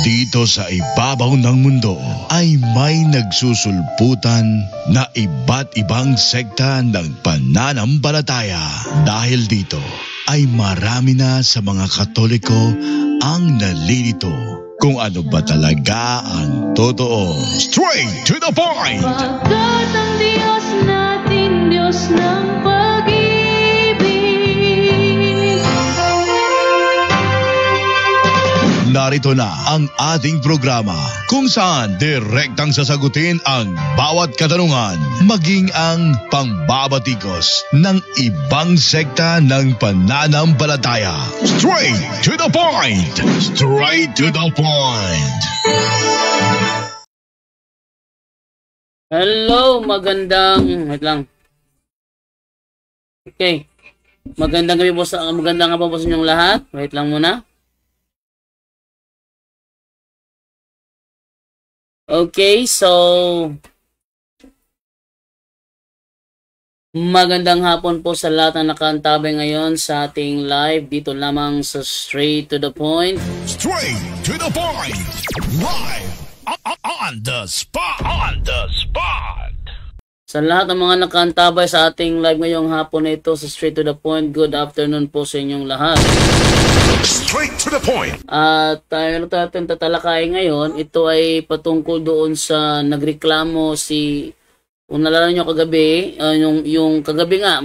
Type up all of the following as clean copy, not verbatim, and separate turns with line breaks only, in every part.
Dito sa ibabaw ng mundo ay may nagsusulputan na iba't ibang sekta ng pananampalataya. Dahil dito ay marami na sa mga Katoliko ang nalilito kung ano ba talaga ang totoo. Straight to the point!
Pagkat ang Diyos natin, Diyos ng pag-ibig.
Narito na ang ating programa kung saan direktang sasagutin ang bawat katanungan, maging ang pangbabatikos ng ibang sekta ng pananampalataya. Straight to the point! Straight to the point!
Hello, wait lang. Okay. Magandang gabi po sa inyong lahat. Wait lang muna. Okay, so magandang hapon po sa lahat na nakaantabay ngayon sa ating live dito lamang sa Straight to the Point.
Straight to the point! Live on the spot! On the spot!
Sa lahat ng mga nakaantabay sa ating live ngayong hapon na ito sa Straight to the Point, good afternoon po sa inyong lahat.
Straight to the point!
At tayo natin tatalakay ngayon, ito ay patungkol doon sa nagreklamo kung nalala nyo kagabi, yung kagabi nga,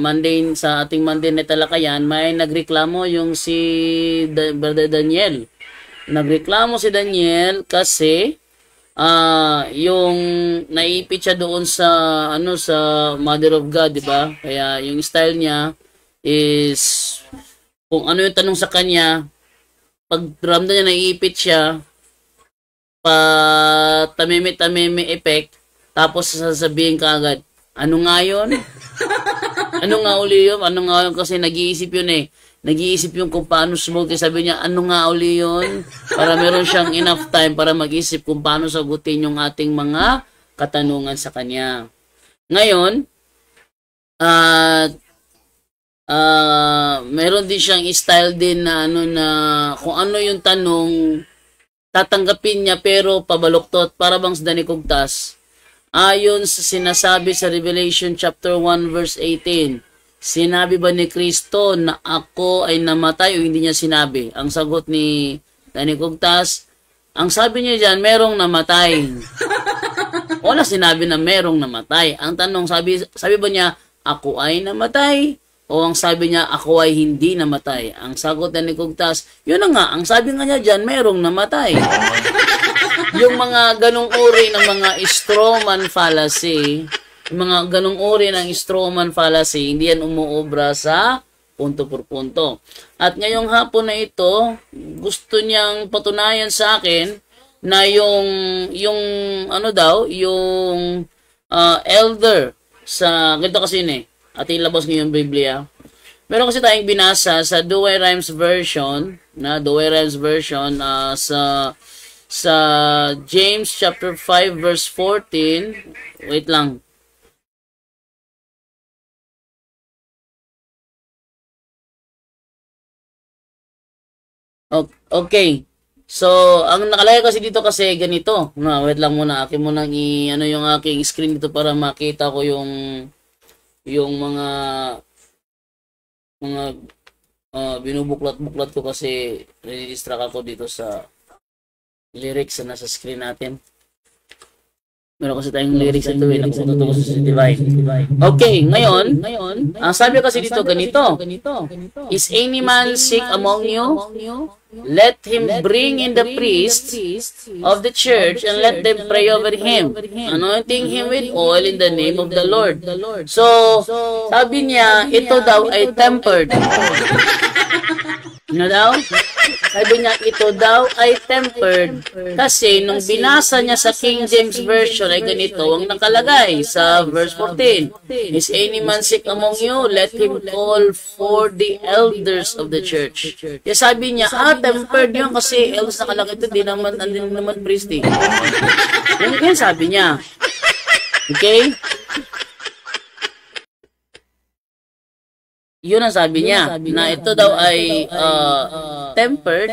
sa ating Monday na talakayan, may nagreklamo yung si Brother Daniel. Nagreklamo si Daniel kasi yung naipit siya doon sa Mother of God, di ba? Kaya yung style niya is kung ano yung tanong sa kanya, pag ramdam niya naiipit siya, tameme effect, tapos sasabihin ka agad, ano nga yun? Ano nga uli yun? Ano nga yun? Kasi nag-iisip yun eh. Nag-iisip yung kung paano smoke. Sabi niya, ano nga uli yun? Para meron siyang enough time para mag-isip kung paano sagutin yung ating mga katanungan sa kanya. Ngayon, meron din siyang style din na kung ano yung tanong tatanggapin niya pero pabaluktot para bang sa Dani Kugtas. Ayon sa sinasabi sa Revelation chapter 1 verse 18, sinabi ba ni Kristo na ako ay namatay o hindi niya sinabi? Ang sagot ni Dani Kugtas, ang sabi niya diyan merong namatay. Wala sinabi na merong namatay. Ang tanong, sabi ba niya ako ay namatay? O ang sabi niya, ako ay hindi namatay. Ang sagot ni Kugtas, yun na nga, ang sabi nga niya dyan, merong namatay. Yung mga ganong uri ng mga strawman fallacy, hindi yan umuobra sa punto por punto. At ngayong hapon na ito, gusto niyang patunayan sa akin na yung elder sa, ganito kasi at ilabas niyo yung Biblia. Meron kasi tayong binasa sa Douay-Rheims version, sa James chapter 5 verse 14. Wait lang. Okay. So, ang nakalagay kasi dito kasi ganito. Wait lang muna. Akin mo nang yung aking screen dito para makita ko yung mga binubuklat-buklat ko kasi nadidistract ako dito sa lyrics na nasa screen natin. Meron kasi tayong lyrics ito napupunta ko sa divine. Okay, ngayon, ang sabi kasi dito ganito. Is any man sick among you? Let him bring in the priests of the church and let them pray over him, anointing him with oil in the name of the Lord. So, sabi niya, ito daw ay tempered. Ano daw? Sabi niya, ito daw ay tempered. Kasi nung binasa niya sa King James Version ay ganito ang nakalagay sa verse 14. Is any man sick among you? Let him call for the elders of the church. Kaya sabi niya, tempered yun kasi elders nakalagay ito, di naman priest eh. Yan sabi niya. Okay? Yun ang sabi niya, na ito daw ay tempered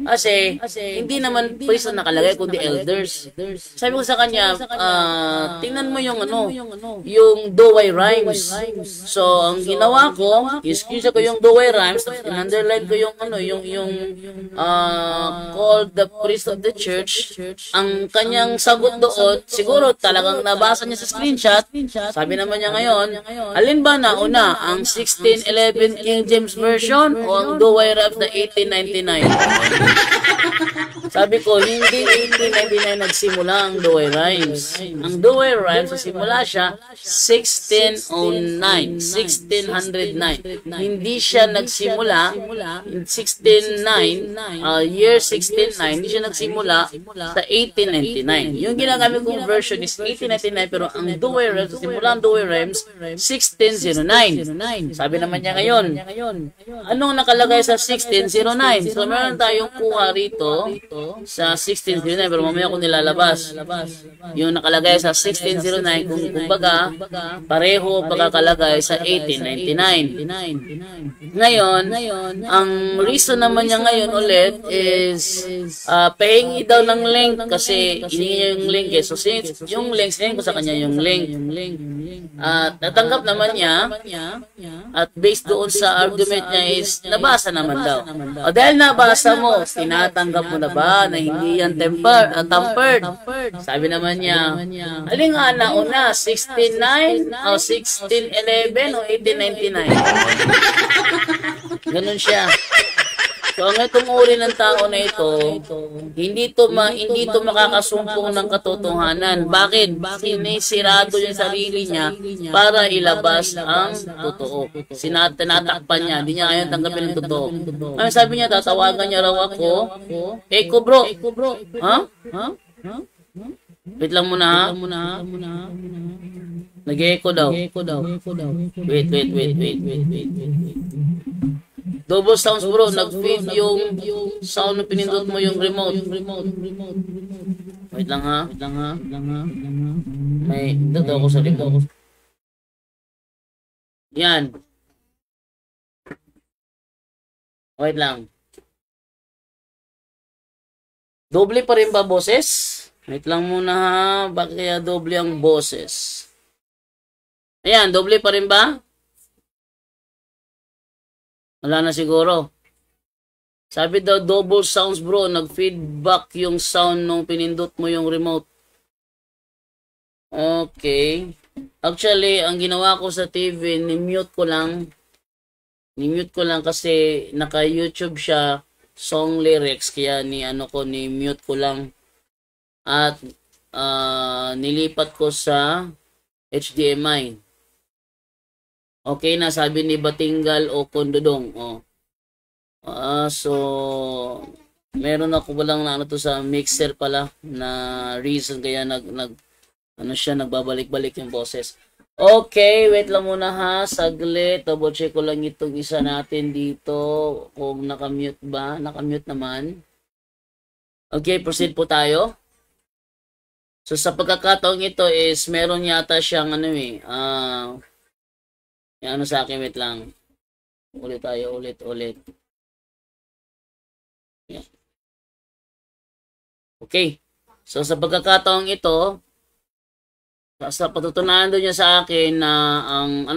kasi hindi naman priest na nakalagay kundi elders. Sabi ko sa kanya, tingnan mo yung yung do-why rhymes. So ang ginawa ko, screenshot ko yung do-why rhymes, in-underline ko yung called the priest of the church. Ang kanyang sagot doon, siguro talagang nabasa niya sa screenshot. Sabi naman niya ngayon, alin ba nauna, ang 1611 King James Version o ang do-why rhymes na 1899? Sabi ko, hindi 1899 nagsimula ang do-why rhymes. Ang do-why rhymes, simula siya 1609, 1609. Hindi siya nagsimula in 1609, year 1609, hindi siya nagsimula sa 1899. Yung ginagamit kong version is 1899, pero ang do-why rhymes, simula ang do-why rhymes 1609. Sabi naman niya ngayon, anong nakalagay sa 1609? So meron tayong kuha rito sa 1609, pero mamaya ko nilalabas. Yung nakalagay sa 1609, kung kumbaga, pareho pagkakalagay sa 1899. Ngayon, ang reason naman niya ngayon ulit is pahingi daw ng link kasi hiningi niya yung link eh. So since yung link, sinigin ko sa kanya yung link. At natanggap naman niya at based doon sa argument niya is nabasa naman daw. O dahil nabasa mo, tinatanggap mo na ba na hindi yan tampered? Sabi naman niya, alin nga nauna, 1609 o 1611 o 1899? Ganun siya. So ang itong uri ng tao na ito, hindi to makakasumpong ng katotohanan. Bakit? Sinisirado yung sarili niya para ilabas ang totoo. Tinatakpan niya, hindi niya ayaw tanggapin ng totoo. Ang sabi niya, tatawagan niya raw ako, Eko bro. Ha? Wait lang muna ha. Nag-echo daw. Wait. Double sounds bro, nag-feed yung sound na pinindot mo yung remote. Wait lang ha. May dito ako sa remote. Yan. Wait lang. Doble pa rin ba boses? Wait lang muna ha. Bakit kaya doble ang boses? Ayan, doble pa rin ba? Wala na siguro. Sabi daw, double sounds bro, nag-feedback yung sound nung pinindot mo yung remote. Okay. Actually, ang ginawa ko sa TV, ni-mute ko lang kasi naka-YouTube siya, song lyrics, kaya ni-mute ko lang. At nilipat ko sa HDMI. Okay na, sabi ni Batingal o Kondodong. So, meron ako walang to sa mixer pala na reason kaya nagbabalik-balik yung boses. Okay, wait lang muna ha, saglit. Double check ko lang itong isa natin dito kung nakamute ba. Nakamute naman. Okay, proceed po tayo. So, sa pagkakataong ito is meron yata siyang yan sa akin, wait lang. Ulit tayo, ulit. Yan. Okay. So, sa pagkakataong ito, sa patutunayan doon niya sa akin na ang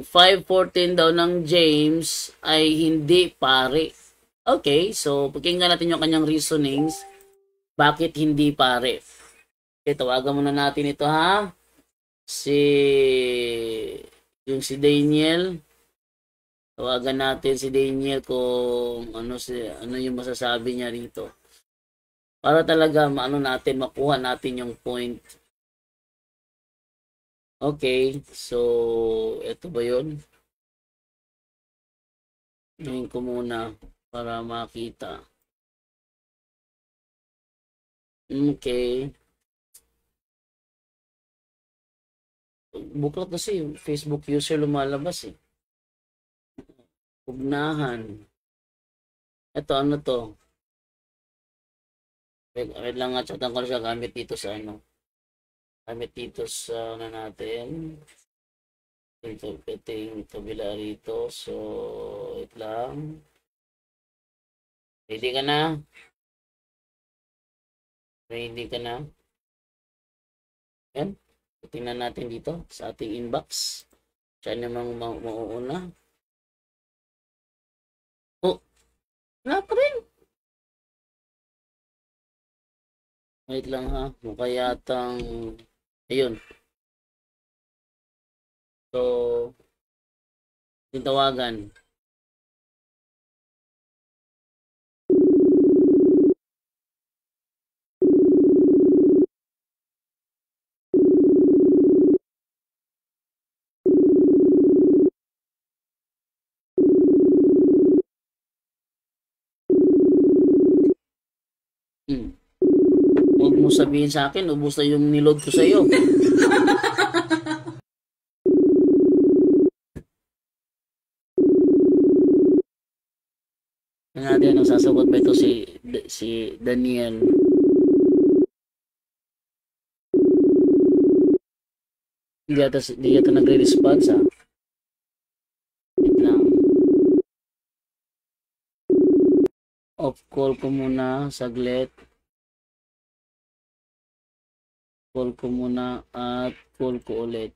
514 daw ng James ay hindi pare. Okay, so pakinggan natin yung kanyang reasonings. Bakit hindi pare? Okay, tawagan muna natin ito ha. Si Daniel, tawagan natin si Daniel kung ano yung masasabi niya rito para talaga makuha natin yung point. Okay, so ito ba yun? Ngayon ko muna para makita. Okay. Buklat kasi yung Facebook user lumalabas eh. Ugnahan. Ito, ano to? Wait lang nga, chatan ko na siya gamit dito sa Gamit dito sa natin. ito yung kabila rito. So, wait lang. Ready ka na? Ready ka na? Yan. Tingnan natin dito sa ating inbox. Siya namang mauuna. Oh, wala pa rin. Wait lang ha. Mukha yatang, ayun. So, tinawagan. Huwag mo sabihin sa akin, ubos na yung niload ko sa iyo. Natin ang sasagot ba ito si Daniel. Hindi yata nagre-response ha. Wait lang. Off call ko muna saglit. Call ko muna at call ko ulit.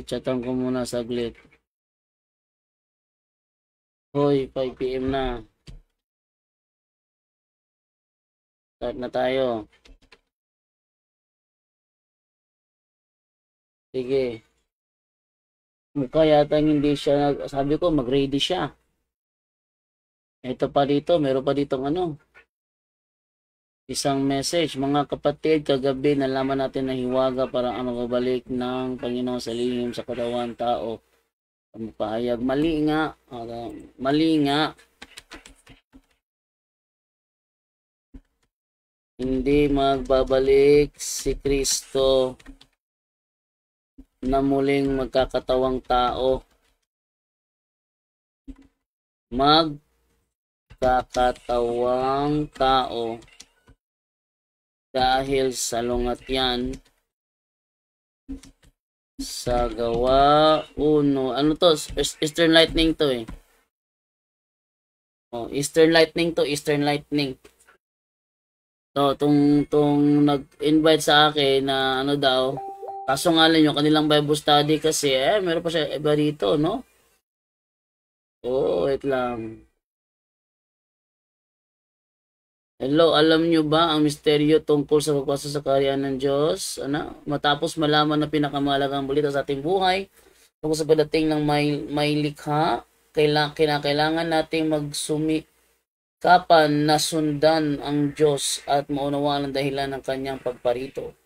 Chatan ko muna saglit. Hoy, 5 PM na. Start na tayo. Sige. Mukha yata hindi siya, sabi ko mag-ready siya. Ito pa dito, meron pa ditong isang message. Mga kapatid, kagabi nalaman natin na hiwaga para ang magbabalik ng Panginoon sa lihim sa katawan tao. Pahayag, mali nga. Hindi magbabalik si Kristo na muling magkakatawang tao. Magkakatawang tao dahil sa lungat yan sa Gawa 1. Ano to? Eastern Lightning to eh. Oh, Eastern Lightning to, Eastern Lightning. So, tong nag-invite sa akin na daw, kaso nga lang yung kanilang Bible study kasi, meron pa siya iba dito, no? Oh, wait lang. Hello, alam nyo ba ang misteryo tungkol sa pagpasok sa kaharian ng Diyos? Matapos malaman na pinakamahalagang balita sa ating buhay, tungkol sa pagdating ng may likha, kailangan nating magsumikapan na sundan ang Diyos at maunawaan ang dahilan ng kanyang pagparito.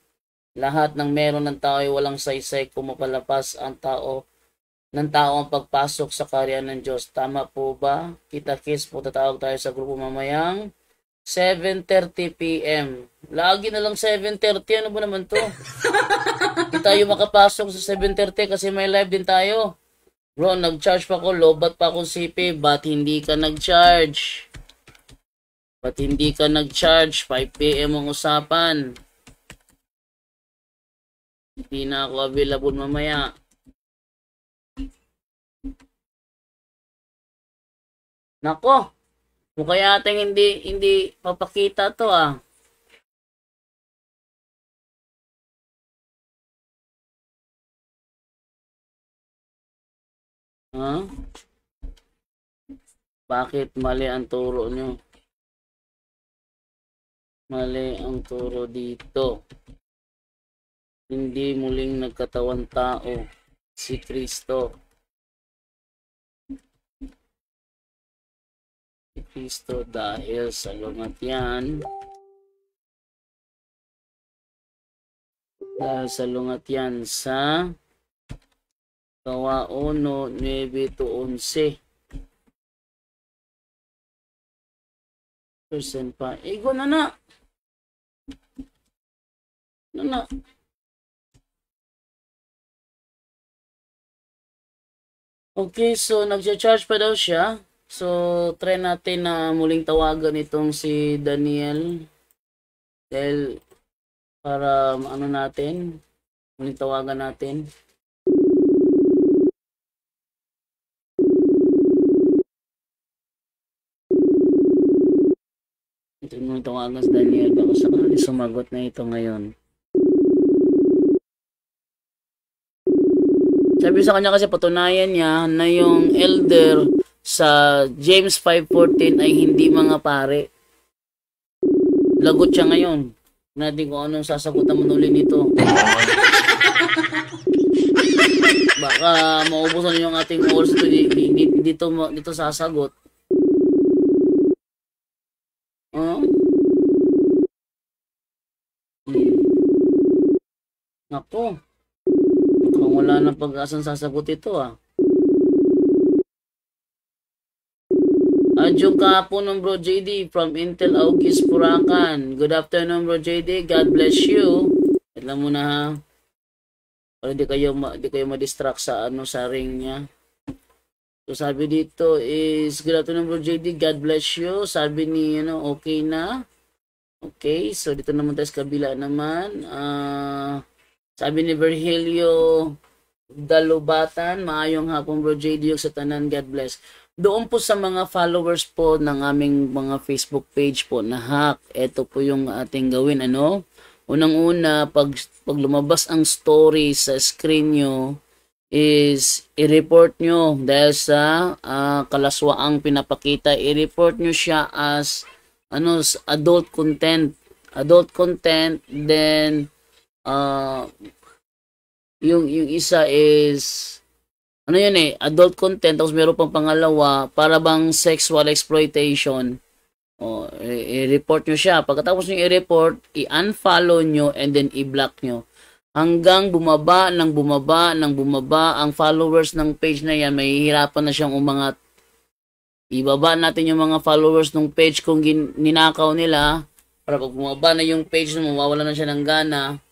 Lahat ng meron ng tao ay walang saysay kung mapalapas ang tao ang pagpasok sa kaharian ng Diyos. Tama po ba? Kita-kits po, tatawag tayo sa grupo mamayang 7:30 PM. Lagi na lang 7:30. Ano ba naman to? Hindi tayo makapasok sa 7:30 kasi may live din tayo. Bro, nag-charge pa ko. Lobat pa akong CP. Ba't hindi ka nag-charge? 5 PM ang usapan. Hindi na ako available mamaya. Nako! Mukha yatang hindi papakita to ah. Ha? Bakit mali ang turo nyo? Mali ang turo dito. Hindi muling nagkatawang tao si Kristo. Kristo dahil sa lungat yan. Dahil sa lungat yan sa Gawa 1:9-11. Percent pa. Ego na. Ano na? Okay, so nag-charge pa daw siya. So, try natin na muling tawagan itong si Daniel. Dahil, para ano natin, muling tawagan natin. Ito muling tawagan si Daniel. Baka sakali sumagot na ito ngayon. Sabi sa kanya kasi patunayan niya na yung elder sa James 5:14 ay hindi mga pare. Lagot siya ngayon. Natin kung anong sasagutan mo nuli nito. Baka maubusan yung ating oras dito sasagot. Nako. Kung wala nang pag-asang sasagot ito Adjong kahapon ng Bro JD from Intel August Puracan. Good afternoon Bro JD. God bless you. Wait lang muna ha. Para di kayo ma-distract sa sa ring niya. So sabi dito is good afternoon Bro JD. God bless you. Sabi ni okay na. Okay, so dito naman tayo sa kabila naman. Sabi ni Virgilio Dalubatan, maayong hapon Bro JD sa tanan, God bless. Doon po sa mga followers po ng aming mga Facebook page po na hack, ito po yung ating gawin. Unang-una, pag lumabas ang story sa screen nyo, is i-report nyo dahil sa kalaswaang pinapakita. I-report nyo siya as adult content. Then yung isa is adult content, tapos meron pang pangalawa para bang sexual exploitation. I-report nyo siya. Pagkatapos nyo i-report, i-unfollow nyo and then i-block nyo. Hanggang bumaba ang followers ng page na yan, mahihirapan na siyang umangat. Ibaba natin yung mga followers ng page kung ninakaw nila, para pag bumaba na yung page na mawawala na siya ng gana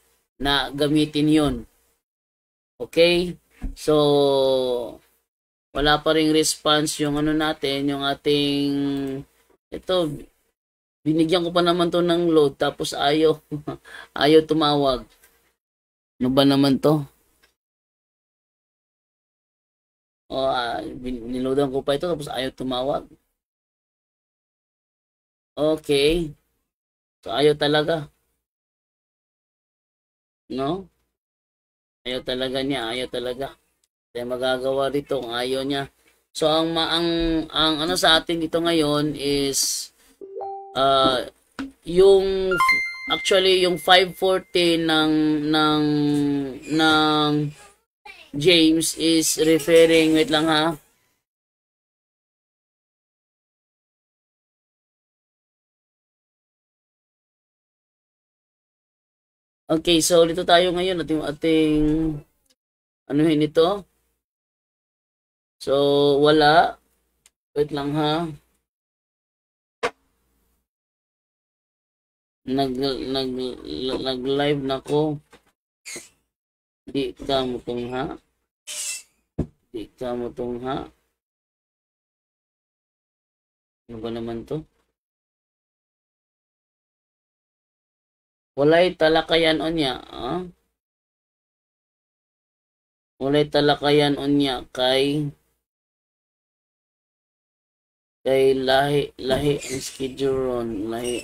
na gamitin yun. Okay? So, wala pa ring response yung natin, yung ating, binigyan ko pa naman to ng load, tapos ayaw tumawag. Ano ba naman to? Niloadan ko pa ito, tapos ayaw tumawag. Okay. So, ayaw talaga. No? Ayaw talaga niya, ayaw talaga. Kaya magagawa dito kung ayaw niya. So ang sa atin dito ngayon is yung actually yung 540 ng James is referring, wait lang ha. Okay, so dito tayo ngayon at yung ating anuhin ito. So wala. Wait lang ha. Nag-live na ko. Di ka mo tungha. Ano ba naman to? Walay talakayan onya, Walay talakayan onya kay lahi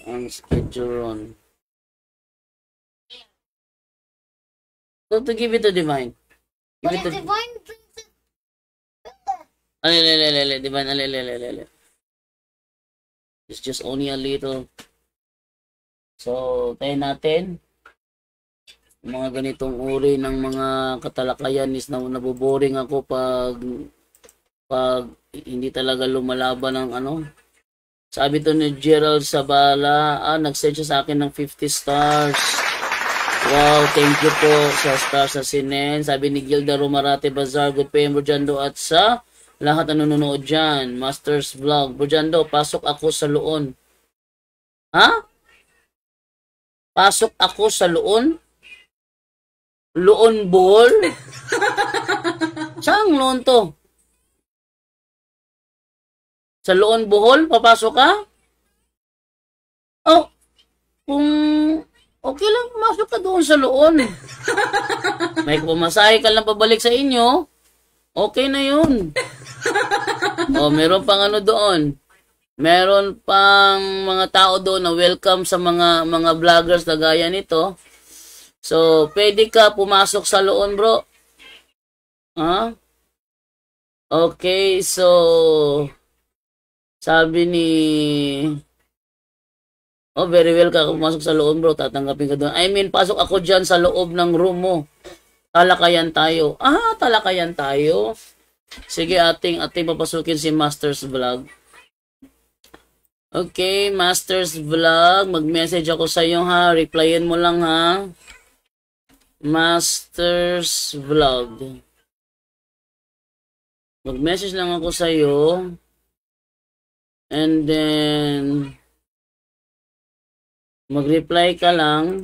ang schedule. So to give it to divine. Give it to divine. Divine. It's just only a little. So, tayo natin. Mga ganitong uri ng mga katalakayan is naboboring ako pag hindi talaga lumalaban ng Sabi to ni Gerald Sabala, nag-send siya sa akin ng 50 stars. Wow, thank you po sa stars sa sinen. Sabi ni Gilda Romarate Bazar, good PM Brojando at sa lahat na nanonood dyan. Masters Vlog. Brojando, pasok ako sa loon. Ha? Pasok ako sa loon? Loon Bohol? Saan loon to? Sa Loon Bohol? Papasok ka? Oh, kung okay lang, pumasok ka doon sa Loon. May pumasahe ka lang pabalik sa inyo, okay na yun. Oh, meron pang ano doon. Meron pang mga tao doon na welcome sa mga vloggers na gaya nito. So, pwede ka pumasok sa Loon, bro. Ha? Okay, so sabi ni oh, very well ka pumasok sa Loon, bro. Tatanggapin ka doon. I mean, pasok ako dyan sa loob ng room mo. Talakayan tayo. Ah, talakayan tayo. Sige, ating papasukin si Masters Vlog. Okay, Masters Vlog. Mag-message ako sa iyo, ha. Replyin mo lang, ha. Masters Vlog. Mag-message lang ako sa iyo. And then mag-reply ka lang.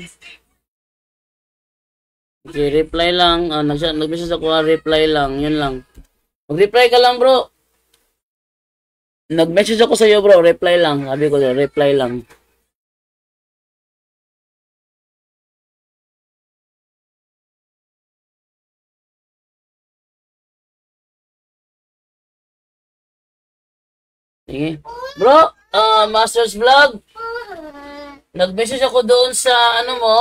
Okay, reply lang. Nag-message ako, reply lang. Yun lang. Mag-reply ka lang, bro. Nag-message ako sa iyo, bro. Reply lang. Sabi ko, reply lang. Sige. Bro, Masters Vlog. Nag-message ako doon sa ano mo.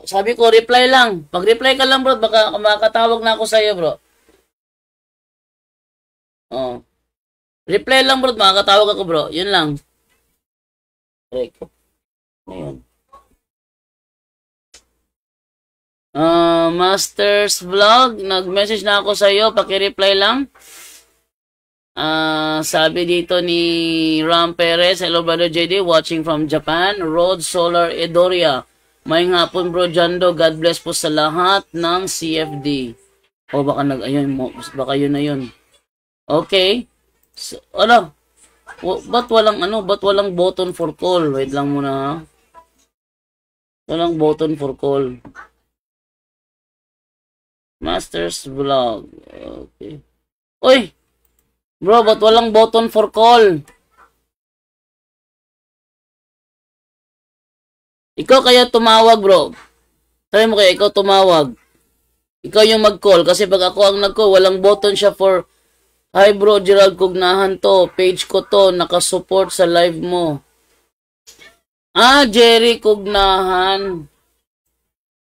Sabi ko, reply lang. Pag-reply ka lang, bro, baka makatawag na ako sa iyo, bro. Oh. Reply lang, bro, makakatawag ako, bro. Yun lang. Ayun. Masters Vlog, nag-message na ako sa iyo, paki-reply lang. Sabi dito ni Ram Perez, hello brother JD, watching from Japan, Road Solar Edoria. May hapon bro Jando, God bless po sa lahat ng CFD. O baka baka yun na yun. Okay. So, ba't walang button for call? Wait lang muna, ha. Walang button for call. Masters Vlog. Okay. Uy! Bro, ba't walang button for call? Ikaw kaya tumawag, bro. Sabi mo kaya ikaw tumawag. Ikaw yung mag-call. Kasi pag ako ang nag-call, walang button siya for hi bro, Gerald Cugnahan to. Page ko to. Nakasupport sa live mo. Jerry Cugnahan.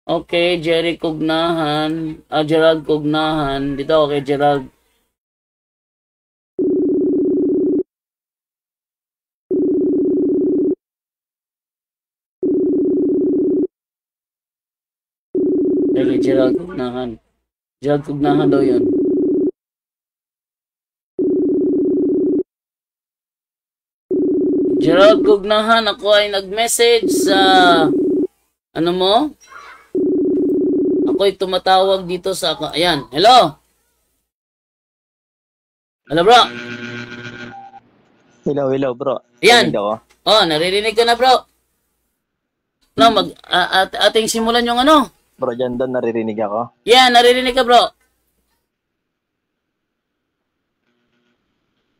Okay, Jerry Cugnahan. Gerald Cugnahan. Dito, okay, Gerald. Okay, Gerald Cugnahan. Gerald Cugnahan daw yun. Gerald Cugnahan, ako ay nag-message sa ano mo? Ako ay tumatawag dito sa ayan, hello. Hello bro.
Hello bro.
Ayan. Oh, naririnig ko na bro. No, ating simulan yung ano?
Bro, dyan doon naririnig ako.
Yeah, naririnig ka bro.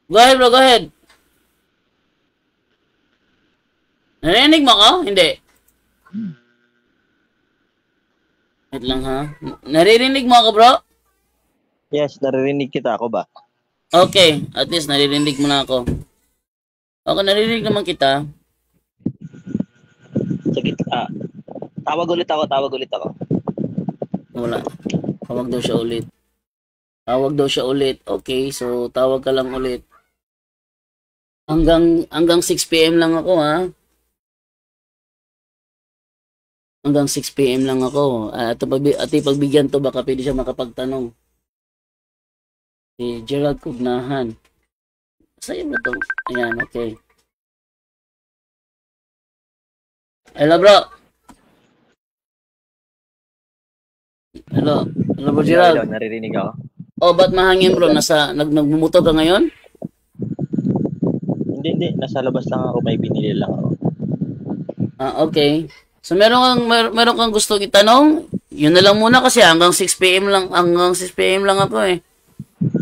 Go ahead bro, go ahead. Narinig mo ko? Hindi. Wait lang ha. Naririnig mo ako bro?
Yes, naririnig kita ako ba?
Okay, at least naririnig mo na ako. Okay, naririnig naman kita.
Sige, tawag ulit ako.
Wala. Tawag daw siya ulit. Okay, so tawag ka lang ulit. Hanggang 6 PM lang ako, ha? Hanggang 6 PM lang ako. At pagbigyan to, baka pwede siya makapagtanong. Si Gerald Cugnahan. Sa'yo ba to? Ayan, okay. Hello, bro. Hello bro Gerald.
Hello, naririnig ako.
Oh, ba't mahangin bro? Nagmumotor ka ngayon?
Hindi. Nasa labas lang ako. May binili lang ako.
Okay. So meron kang gusto itanong? Yun na lang muna kasi hanggang 6 PM lang, ako eh.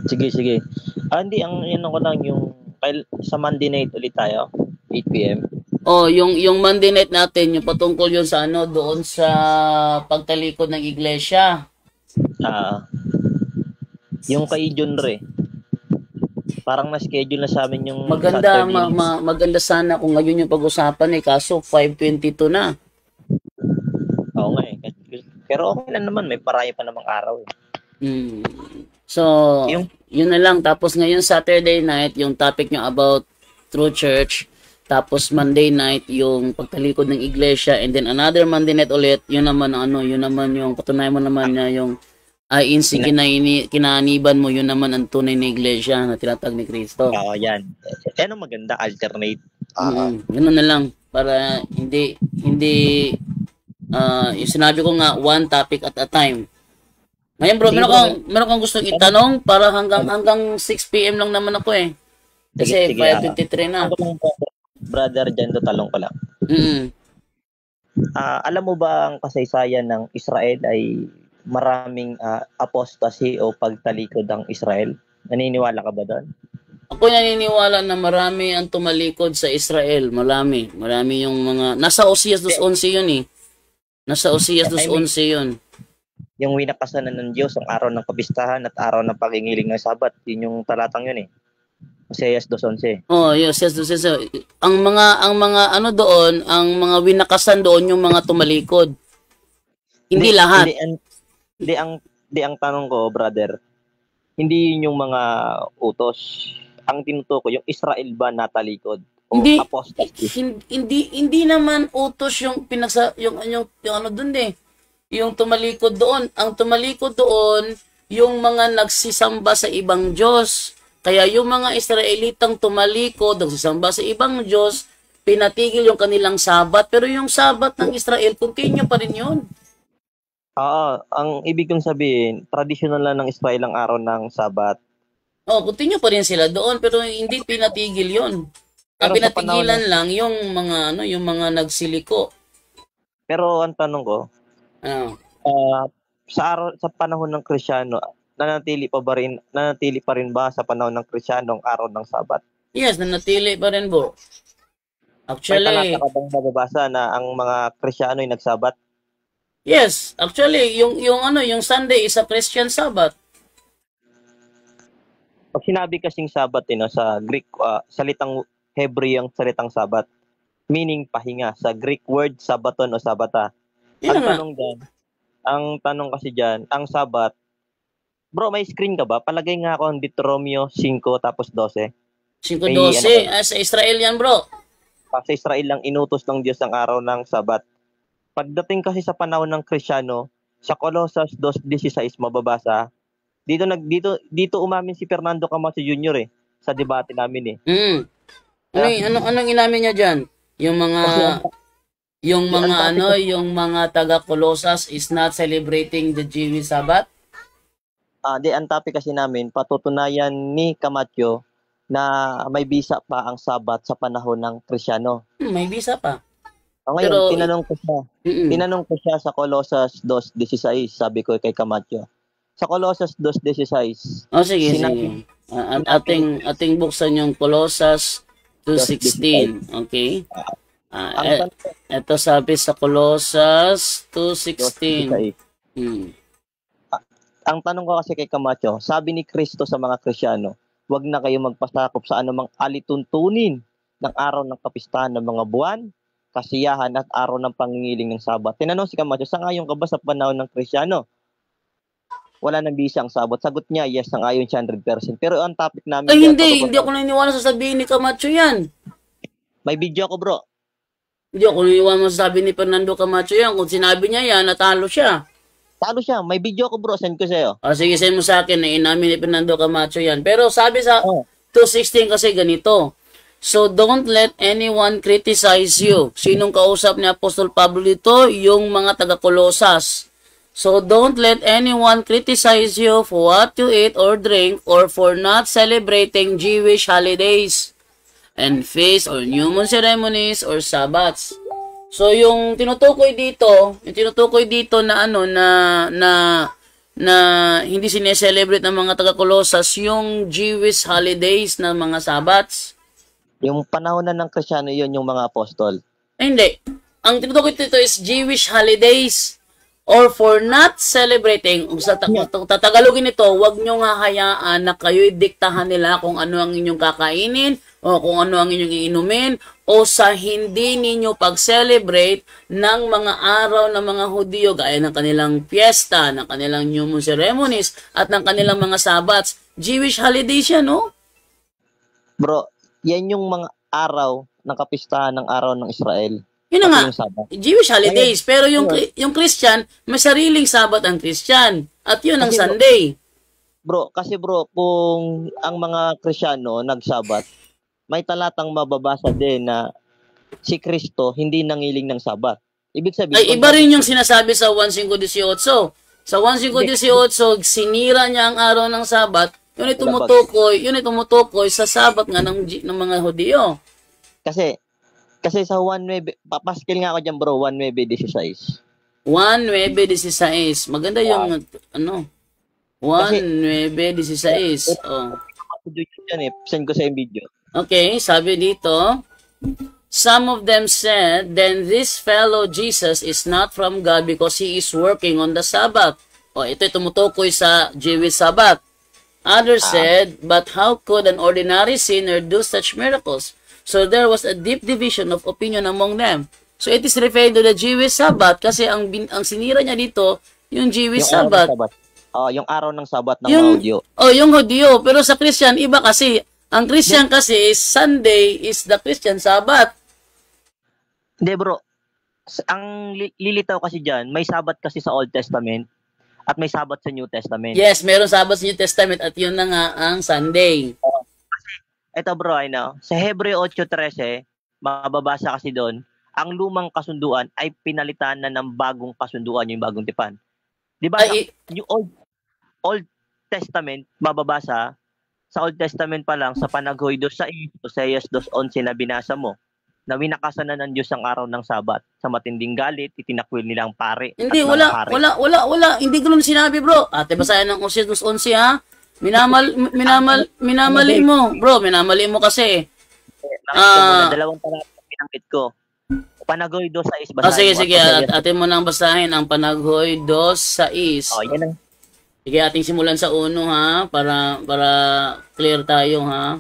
Sige. Hindi, ang ko lang yung sa Monday night ulit tayo, 8 p.m.
Oh, yung Monday night natin, yung patungkol yun sa doon sa pagtalikod ng iglesia.
Yung kay John Ray. Parang na-schedule na sa amin yung
Maganda, maganda sana kung ngayon yung pag-usapan kaso 5:22 na.
Oo nga eh. Pero okay lang naman, may parayo pa namang araw eh.
So, yun na lang. Tapos ngayon Saturday night, yung topic nyo about True Church. Tapos Monday night, yung pagtalikod ng iglesia. And then another Monday night ulit, yun naman yung patunayan mo naman na yung INC kinaniban mo, yun naman ang tunay na iglesia na tinatag ni Kristo.
Oo, yan. Yan ang maganda, alternate.
Ganun na lang. Para hindi yung sinabi ko nga, one topic at a time. Ngayon bro, meron kang gustong itanong para hanggang 6 PM lang naman ako eh. Kasi 5:23 na.
Brother Jan, talong ko lang. Alam mo ba ang kasaysayan ng Israel ay maraming apostasy o pagtalikod ng Israel? Naniniwala ka ba doon?
Ako naniniwala na marami ang tumalikod sa Israel. Marami yung mga nasa Oseas 2:11 yun eh. Nasa Oseas 2:11 yun.
Yung winakasanan ng Diyos ang araw ng kapistahan at araw ng pagingiling ng Sabat. Yun yung talatang yun eh. Oseas 2:11.
Oh, yes, Oseas 2:11. Ang mga doon, ang mga winakasan doon yung mga tumalikod. Hindi lahat.
Hindi ang tanong ko, brother. Hindi yun yung mga utos. Ang tinutukoy, yung Israel ba natalikod?
Hindi,
apostasy?
hindi naman utos yung yung doon eh. Yung tumalikod doon. Ang tumalikod doon, yung mga nagsisamba sa ibang Diyos. Kaya yung mga Israelitang tumalikod, nagsisamba sa ibang Diyos, pinatigil yung kanilang sabat. Pero yung sabat ng Israel, continue pa rin yun.
Oo, ang ibig kong sabihin, traditional lang ng Israel ang araw ng sabat.
Oh, continue pa rin sila doon, pero hindi pinatigil yun. Ang pinatigilan lang yung mga nagsiliko. Pero
ang tanong ko, sa panahon ng Kristiyano, nanatili pa rin ba sa panahon ng Kristiyano ang araw ng Sabat?
Yes, nanatili pa rin, bro. Actually,
may talata ka bang mababasa na ang mga Kristiyano ay nagsabat?
Yes, actually, yung Sunday is a Christian Sabbath.
Pag sinabi kasing Sabat sa Greek, salitang Hebrew ang salitang Sabat, meaning pahinga. Sa Greek word, Sabaton o Sabata. Ang tanong kasi dyan, ang Sabat, bro, may screen ka ba? Palagay nga ako ang Deuteronomio 5 tapos 12.
5:12. Sa Israel yan, bro.
Sa Israel lang inutos ng Diyos ang araw ng Sabat. Pagdating kasi sa panahon ng Kristiyano, sa Colossus 2:16 mababasa, dito umamin si Fernando Camacho Jr. Sa debate namin
Anong inamin niya diyan? Yung mga taga Colossus is not celebrating the Jewish Sabbath?
Ang topic kasi namin, patutunayan ni Camacho na may bisa pa ang Sabat sa panahon ng Kristiyano.
May bisa pa.
Ngayon, tinanong ko siya sa Colossus 2:16, sabi ko kay Camacho. Sa Colossus 2:16.
Sige. Ating buksan yung Colossus 2:16. Okay? Ito sabi sa Colossus 2:16.
Ang tanong ko kasi kay Camacho, sabi ni Kristo sa mga Kristiyano, huwag na kayo magpasakop sa anumang alituntunin ng araw ng kapistahan ng mga buwan, kasiyahan at araw ng pangingiling ng Sabat. Tinanong si Camacho, sangayon ka ba sa panahon ng Kristiyano? Wala nang bisa ang Sabat. Sagot niya, yes, sangayon siya 100%. Pero ang topic namin...
Hindi ako naniniwala sa sabihin ni Camacho yan.
May video ko, bro.
Hindi ako naniniwala sa sabi ni Fernando Camacho yan. Kung sinabi niya yan, natalo siya.
Talo siya. May video ko, bro. Send ko sa'yo.
Sige, send mo sa akin na inamin ni Fernando Camacho yan. Pero sabi sa 2:16 kasi ganito. So, don't let anyone criticize you. Sinong kausap ni Apostol Pablo dito? Yung mga taga-Colosas. So, don't let anyone criticize you for what you eat or drink or for not celebrating Jewish holidays and feasts or new moon ceremonies or Sabbaths. So yung tinutukoy dito na ano na hindi sineselebrate ng mga taga-Colosas yung Jewish holidays na mga Sabbats.
Yung panahon na ng Kristiyano, yun yung mga apostol.
Hindi. Ang tinutukoy dito is Jewish holidays or for not celebrating. Kung tatagalogin ito, huwag nyo nga hayaan na kayo'y diktahan nila kung ano ang inyong kakainin o kung ano ang inyong iinumin o sa hindi ninyo pag-celebrate ng mga araw ng mga Hudyo gaya ng kanilang fiesta, ng kanilang new moon ceremonies at ng kanilang mga Sabbats. Jewish holidays yan, no?
Bro, yan yung mga araw ng kapistahan ng araw ng Israel.
Yun na nga,
Yung Sabat.
Jewish holidays. Pero yung Christian, may sariling Sabat ang Christian. At yun ang
Kasi,
Sunday.
Bro, kung ang mga Kristiyano nagsabat, may talatang mababasa din na si Kristo hindi nangiling ng Sabat. Ibig sabihin,
Ay, iba rin yung sinasabi sa 1:5:18. Sa 1:5:18, sinira niya ang araw ng Sabat. Yun ay tumutukoy sa Sabat nga ng mga Hudyo.
Kasi sa 1:9, papaskil nga ako dyan bro, 1:9:16.
1:9:16. Maganda yung, 1:9:16. Oh.
Send ko sa yung video.
Okay, sabi dito, some of them said, then this fellow Jesus is not from God because he is working on the Sabbath. O, ito tumutukoy sa Jewish Sabbath. Others said, but how could an ordinary sinner do such miracles? So there was a deep division of opinion among them. So it is referring to the Jewish Sabbath kasi ang sinira niya dito, yung Jewish Sabbath.
Yung araw ng Sabat ng mga Hudyo.
Yung Hudyo. Pero sa Christian, iba kasi. Ang Christian kasi is Sunday is the Christian Sabbath.
Hindi bro, ang lilitaw kasi dyan, may Sabat kasi sa Old Testament at may Sabat sa New Testament.
Yes, meron Sabat sa New Testament at yun na nga ang Sunday.
Ito bro, sa Hebreo 8:13, mababasa kasi doon, ang lumang kasunduan ay pinalitan na ng bagong kasunduan, yung bagong tipan. Di ba? Yung Old Testament, mababasa, sa Old Testament pa lang, sa Panaghoy 2:6, Oseas 2:11 na binasa mo, na winakasan na ng Diyos ang araw ng Sabat. Sa matinding galit, itinakwil nilang pare.
Hindi, wala. Hindi ganoon sinabi, bro. Ate, basahin ng Oseas 2:11, ha? Minamali mo. Bro, minamali mo kasi.
Dalawang talata pinanggit ko. Panaghoy 2:6,
Sige.
basahin mo.
Ate mo nang basahin ang Panaghoy 2:6.
Yan ang.
Sige, ating simulan sa uno, ha? Para clear tayo, ha?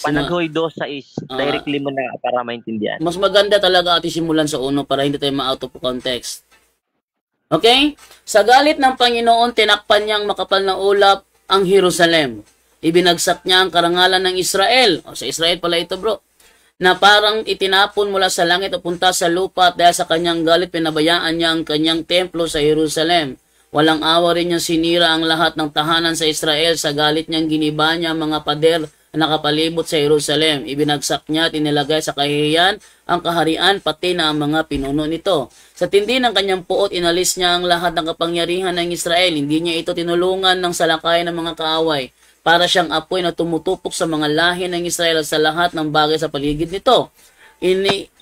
Panaghoy 2:6. Directly mo na para maintindihan.
Mas maganda talaga ating simulan sa uno para hindi tayo ma-out of context. Okay? Sa galit ng Panginoon, tinakpan niyang makapal na ulap ang Jerusalem. Ibinagsak niya ang karangalan ng Israel. Sa Israel pala ito, bro. Na parang itinapon mula sa langit o punta sa lupa at dahil sa kanyang galit, pinabayaan niya ang kanyang templo sa Jerusalem. Walang awa rin niyang sinira ang lahat ng tahanan sa Israel. Sa galit niyang giniba niya ang mga pader na nakapalibot sa Jerusalem. Ibinagsak niya at inilagay sa kahihiyan ang kaharian pati na ang mga pinuno nito. Sa tindi ng kanyang puot, inalis niya ang lahat ng kapangyarihan ng Israel. Hindi niya ito tinulungan ng salakay ng mga kaaway. Para siyang apoy na tumutupok sa mga lahi ng Israel at sa lahat ng bagay sa paligid nito.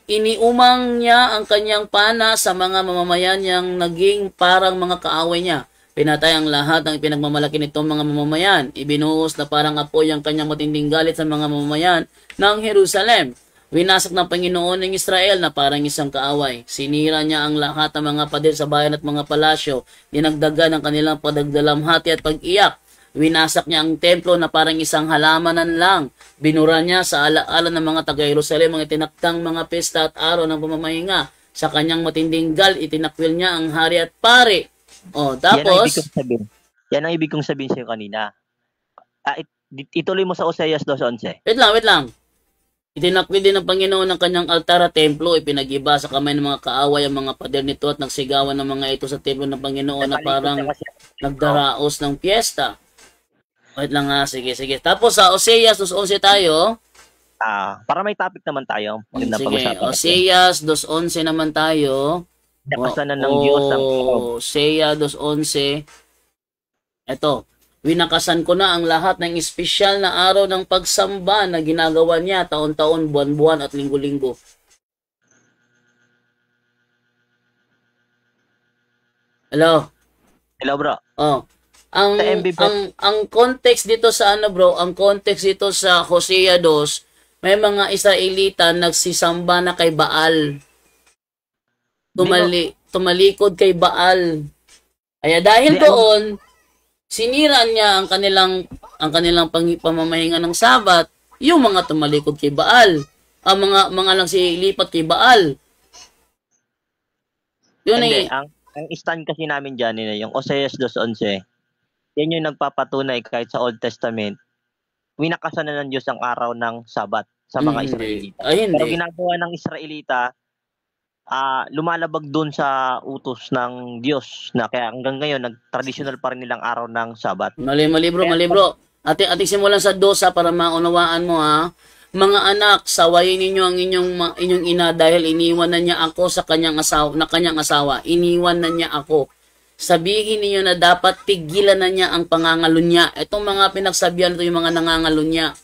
Iniumang niya ang kanyang pana sa mga mamamayan niyang naging parang mga kaaway niya. Pinatay ang lahat ng pinagmamalaki nitong mga mamamayan. Ibinuhos na parang apoy ang kanyang matinding galit sa mga mamamayan ng Jerusalem. Winasak ng Panginoon ng Israel na parang isang kaaway. Sinira niya ang lahat ng mga pader sa bayan at mga palasyo. Dinagdagan ang kanilang pagdagdalamhati at pag-iyak. Winasak niya ang templo na parang isang halamanan lang. Binura niya sa alaala ng mga taga-Jerusalem ang itinaktang mga pesta at araw ng pamamahinga. Sa kanyang matinding gal, itinakwil niya ang hari at pare. Tapos...
Yan ang ibig kong sabihin sa'yo kanina. Ituloy mo sa Oseas 2:11.
Wait lang. Itinakwil din ng Panginoon ng kanyang altar at templo. Ipinagiba sa kamay ng mga kaaway ang mga pader nito at nagsigawan ng mga ito sa templo ng Panginoon na parang nagdaraos ng piyesta. Wait lang ha, sige. Tapos sa Oseas 2:11 tayo.
Para may topic naman tayo.
Sige, Oseas 2:11 naman tayo.
Nakasanan ng Diyos ang
Oseas 2:11. Ito, winakasan ko na ang lahat ng espesyal na araw ng pagsamba na ginagawa niya taon-taon, buwan-buwan at linggo-linggo. Hello.
Hello, bro.
Oh. Ang
Sa MB bro.
ang context dito sa ano bro, ang context dito sa Hosea 2, may mga Israelita nagsisamba na kay Baal. Tumalikod kay Baal. Kaya dahil doon, sinira niya ang kanilang pamamahinga ng Sabat, yung mga tumalikod kay Baal. Ang mga lang si lipat kay Baal. Yun
Hindi,
eh.
ang stand kasi namin dyan, yung Oseas 2:11, yan yung nagpapatunay kahit sa Old Testament, winakasan na ng Diyos ang araw ng Sabat sa mga Israelita.
Ay,
Pero
hindi.
ginagawa ng Israelita, lumalabag dun sa utos ng Diyos na kaya hanggang ngayon, traditional pa rin nilang araw ng Sabat.
Mali bro. Ating simulan sa dosa para maunawaan mo ha. Mga anak, sawayin ninyo ang inyong ina dahil iniwan na niya ako sa kanyang asawa. Iniwan na niya ako. Sabihin niyo na dapat tigilan na niya ang pangangalunya. Itong mga pinagsabihan ito yung mga nangangalunya.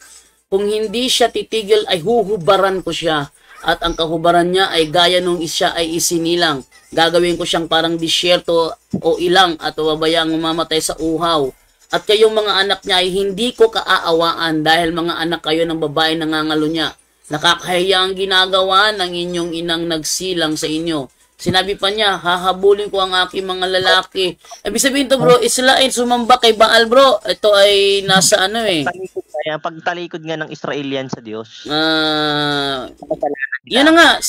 Kung hindi siya titigil ay huhubaran ko siya. At ang kahubaran niya ay gaya nung siya ay isinilang. Gagawin ko siyang parang disyerto o ilang at babayang umamatay sa uhaw. At kayong mga anak niya ay hindi ko kaaawaan dahil mga anak kayo ng babae nangangalunya. Nakakahiya ang ginagawa ng inyong inang nagsilang sa inyo. Sinabi pa niya, hahabulin ko ang aking mga lalaki. Ibig sabihin to bro, Israel sumamba kay Baal bro. Ito ay nasa ano eh.
Pagtalikod nga ng Israelian sa Diyos.
Yun na nga,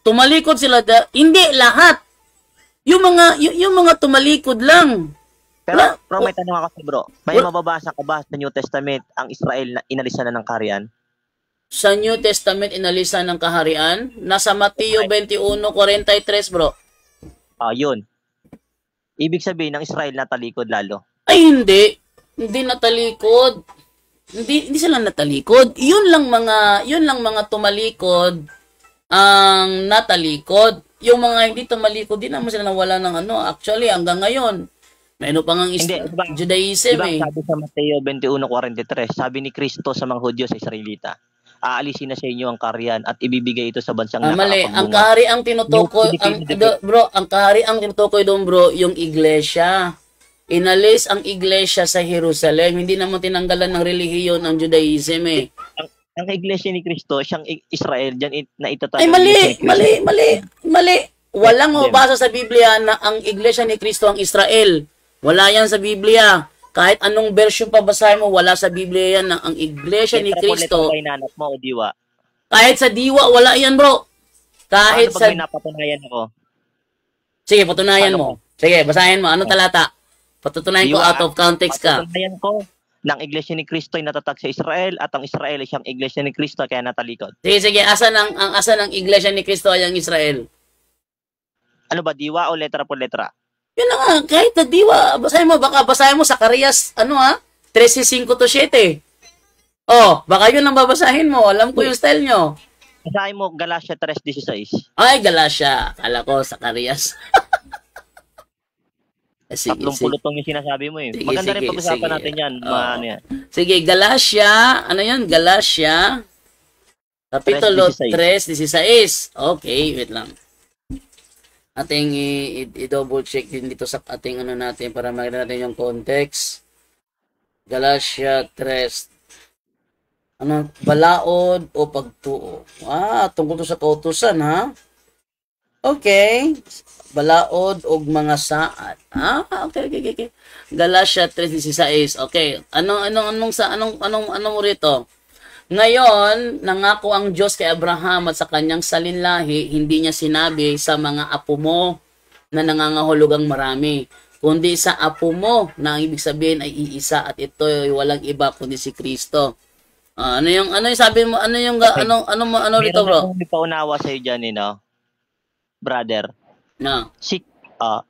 tumalikod sila. Hindi lahat. Yung mga tumalikod lang.
Pero may tanong ako bro. May mababasa ka ba sa New Testament ang Israel na inalisan na ng kaharian?
Sa New Testament inalisan ng kaharian? Nasa Mateo 21:43 bro.
Yun. Ibig sabihin ng Israel natalikod lalo.
Ay hindi. Hindi natalikod. Hindi sila natalikod. Yun lang mga tumalikod ang natalikod. Yung mga hindi tumalikod, di naman sila nawala ng ano. Actually, hanggang ngayon, may ano pang ang Judaism
diba,
eh.
Sabi sa Mateo 21:43, sabi ni Kristo sa mga Hudyo sa Israelita, aalisin na sa inyo ang kaharian at ibibigay ito sa bansang
mali.
nakakapagbunga.
Ang kahari ang tinutukoy, ang kahari ang tinutukoy doon bro, yung iglesia. Inalis ang iglesia sa Jerusalem. Hindi naman tinanggalan ng relihiyon ang Judaism eh.
Ang iglesia ni Kristo, siyang Israel, dyan na itatawag.
Ay mali. Walang mabasa sa Biblia na ang iglesia ni Kristo ang Israel. Wala yan sa Biblia. Kahit anong version pa basahin mo, wala sa Biblia yan na ang iglesia ni Kristo.
Mo, o diwa?
Kahit sa diwa, wala yan bro. Kahit
sa... may napatunayan ako?
Sige, patunayan mo. Sige, basahin mo. Anong talata? Patutunayan ko out of context ka.
Patutunayan ko ng iglesia ni Kristo ay natatag sa Israel at ang Israel ay siyang iglesia ni Kristo kaya natalikod.
Sige. Asan ang iglesia ni Kristo ay ang Israel?
Ano ba, diwa o letra po letra?
Yun na nga, kahit na diwa, basahin mo Zacarias, 13:5-7. Oh, baka yun ang babasahin mo. Alam ko yung style nyo.
Basahin mo Galatia 3:16.
Ay, Galatia. Kala ko Zacarias. Sige.
30 tong yung sinasabi mo eh. Maganda rin pag-usapan natin yan. Ano yan.
Sige, Galatia. Ano yan? Galatia. Kapitulo 3:16. Okay, wait lang. Ating i-double check din dito sa ating ano natin para makita natin yung context. Galatia 3. Ano? Balaod o pagtuo? Tungkol to sa kautusan ha? Okay. Balaod o mga saad. Okay. Galatia 3:16. Okay. Anong mo rito? Ngayon, nangako ang Diyos kay Abraham at sa kanyang salinlahi, hindi niya sinabi sa mga apo mo na nangangahulugang marami, kundi sa apo mo na ang ibig sabihin ay iisa at ito ay walang iba kundi si Kristo. Ano yung sabi mo? Ano rito bro?
Meron akong paunawa sa iyo diyan, brother.
No.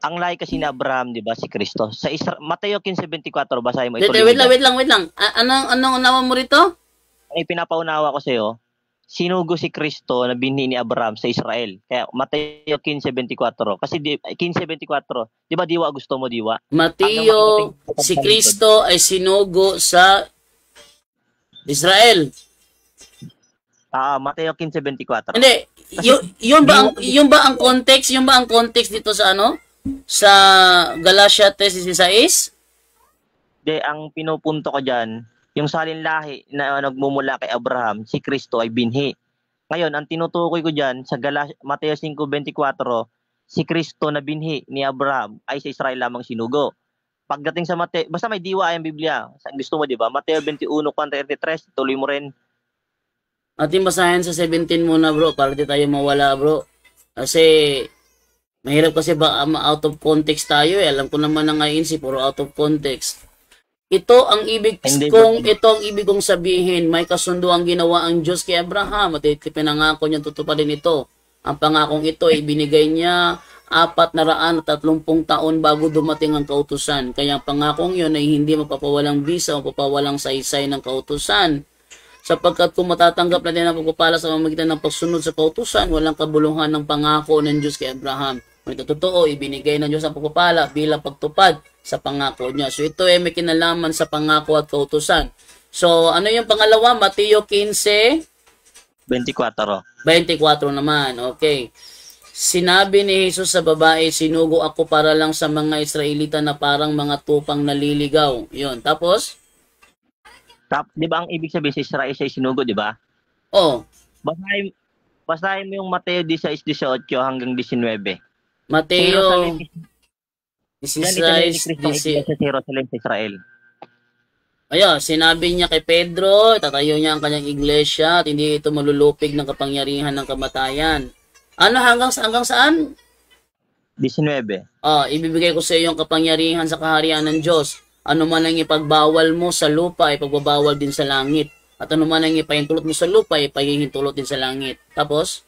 Ang lahi kasi ni Abraham, 'di ba, si Kristo. Sa Mateo 15:24 basahin mo ito.
Wait lang. Anong unawa mo rito?
Ang pinapaunawa ko sa iyo, sinugo si Kristo na binhi ni Abraham sa Israel. Kaya Mateo 15:24. Kasi 15:24, 'di ba diwa gusto mo diwa?
Mateo, si Kristo ay sinugo sa Israel.
Mateo 15:24.
Hindi, yun ba ang context dito sa ano? sa Galatia 3:16?
De, ang pinupunto ko dyan, yung salinlahi na nagmumula kay Abraham, si Kristo ay binhi. Ngayon, ang tinutukoy ko dyan sa Mateo 5:24, si Kristo na binhi ni Abraham ay sa Israel lamang sinugo. Pagdating sa Mateo, basta may diwa ay ang Biblia. Gusto mo, di ba? Mateo 21:33, tuloy mo rin.
Ating basahin sa 17 muna, bro, para di tayo mawala, bro. Kasi mahirap kasi ba out of context tayo eh. Alam ko naman na ngayon si puro out of context. Ito ang ibig kong sabihin, may kasundo ang ginawa ang Diyos kay Abraham at pinangako niya tutuparin ito. Ang pangakong ito ay binigay niya 430 taon bago dumating ang kautusan. Kaya ang pangakong yun ay hindi mapapawalang bisa o mapapawalang saysay ng kautusan. Sapagkat kung matatanggap natin ang pagpapala sa pamamagitan ng pagsunod sa kautusan, walang kabuluhan ng pangako ng Diyos kay Abraham. Kung ito totoo, ibinigay ng Diyos ang pagpapala bilang pagtupad sa pangako niya. So ito ay may kinalaman sa pangako at kautusan. So ano yung pangalawa? Mateo
15:24
naman. Okay. Sinabi ni Jesus sa babae, sinugo ako para lang sa mga Israelita na parang mga tupang naliligaw. Yun. Tapos?
Di ba ang ibig sabihin sa Israel siya sinugo, di ba?
Oh.
Basahin mo yung Mateo 16:18 hanggang 19.
Mateo
Sa Jerusalem sa Israel.
Ayun, sinabi niya kay Pedro, tatayo niya ang kanyang iglesia at hindi ito malulupig ng kapangyarihan ng kamatayan. Ano hanggang saan?
19.
Ibibigay ko sa iyo ang kapangyarihan sa kaharian ng Diyos. Ano man ang ipagbawal mo sa lupa ay pagbabawal din sa langit. At ano man ang ipahintulot mo sa lupa ay pahihintulot din sa langit. Tapos?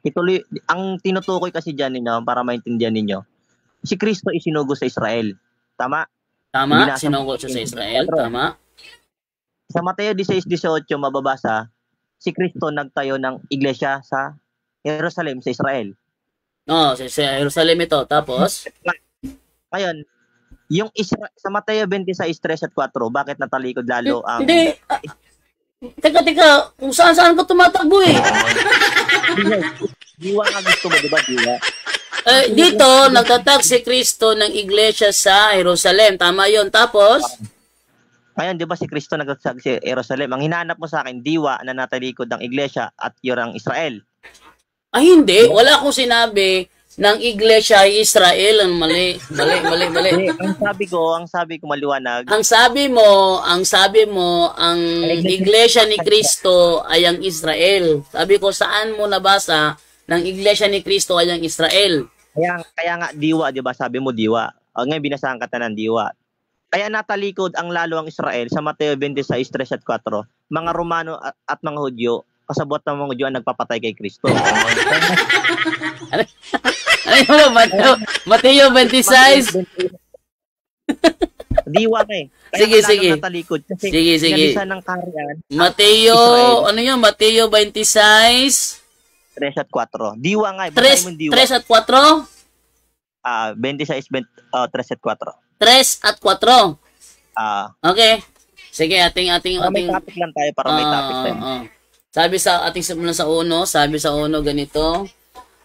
Ituloy, ang tinutukoy kasi dyan ninyo, para maintindihan ninyo, si Kristo isinugo sa Israel. Tama?
Tama, sinugo siya sa Israel. Tama.
Sa Mateo 16:18 mababasa, si Kristo nagtayo ng iglesia sa Jerusalem, sa Israel.
Sa Jerusalem ito. Tapos?
Ngayon, yung sa Mateo 26:3-4, bakit natalikod lalo ang...
Hindi. Teka. Kung saan ko tumatakbo eh.
Diwa nga gusto mo, diba? Diwa.
Dito, nagtatag si Kristo ng iglesia sa Jerusalem. Tama yon. Tapos?
Ngayon, di ba si Kristo nagtatag sa Jerusalem? Ang hinahanap mo sa akin, diwa na natalikod ng iglesia at yun ang Israel.
Hindi. Wala akong sinabi ng iglesia ay Israel. Mali.
Ang sabi ko maliwanag.
Ang sabi mo, ang iglesia ni Kristo ay ang Israel. Sabi ko, saan mo nabasa ng iglesia ni Kristo ay ang Israel?
Kaya nga diwa, di ba? Sabi mo diwa. Ngayon binasahan ka na ng diwa. Kaya natalikod ang lalo ang Israel sa Mateo 26:3-4, mga Romano at mga Hudyo, kasabot ng mga Hudyo ang nagpapatay kay Kristo.
Mateo 26.
Diwa ka eh.
Sige.
Natalikod kasi
Sige.
ng kaharian.
Mateo, ano yun? Mateo 26.
3-4. Diwa nga eh.
3 at 4?
26:3-4.
3 at 4. Okay. Sige, ating
may topic lang tayo para may topic tayo.
Sabi sa ating simula sa uno ganito.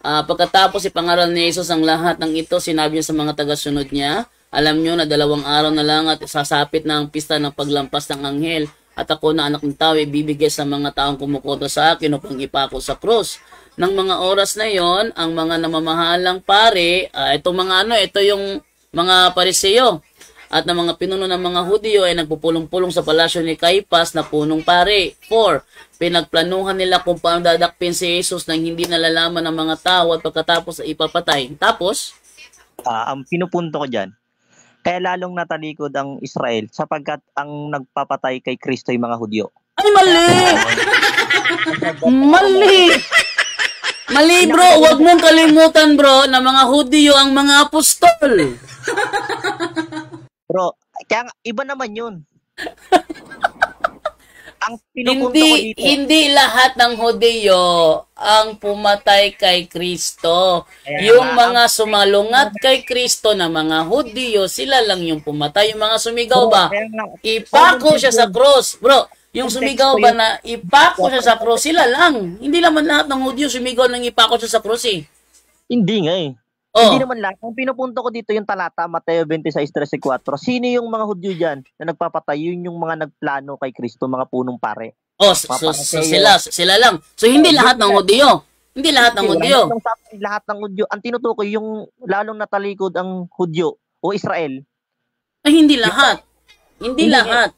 Pagkatapos ipangaral ni Jesus ang lahat ng ito, sinabi niya sa mga tagasunod niya, alam niyo na 2 araw na lang at sasapit na ang pista ng paglampas ng anghel. At ako na anak ng tao ibibigay sa mga taong kumukontra sa akin upang ipako sa krus. Nang mga oras na yon, ang mga namamahalang pare, ito yung mga Pariseo at ng mga pinuno ng mga Hudyo ay nagpupulong-pulong sa palasyo ni Caiphas na punong pare. 4. Pinagplanuhan nila kung paano dadakpin si Jesus nang hindi nalalaman ng mga tao at pagkatapos ay ipapatay. Tapos?
Ang pinupunto ko dyan, kaya lalong natalikod ang Israel sapagkat ang nagpapatay kay Kristo yung mga Hudyo.
Ay, mali bro, huwag mong kalimutan bro na mga Hudyo ang mga apostol.
Bro, kaya iba naman yun. Ang pinupunto ko dito.
Hindi lahat ng Hudyo ang pumatay kay Kristo. Yung mga sumalungat kay Kristo na mga Hudyo, sila lang yung pumatay. Yung mga sumigaw ba? Ipako siya sa cross. Bro, yung sumigaw ba na ipako siya sa cross, sila lang. Hindi naman lahat ng Hudyo sumigaw nang ipako siya sa cross eh.
Hindi nga eh.
Oh,
Hindi naman lahat. Ang pinupunto ko dito yung talata, Mateo 26:13-14. Sino yung mga Hudyo dyan na nagpapatay? Yun yung mga nagplano kay Kristo, mga punong pare.
sila lang. So hindi lahat ng Hudyo. Hindi lahat ng Hudyo.
Lahat ng Hudyo. Ang tinutukoy yung lalong natalikod ang Hudyo o Israel.
Ay, hindi lahat. Hindi lahat.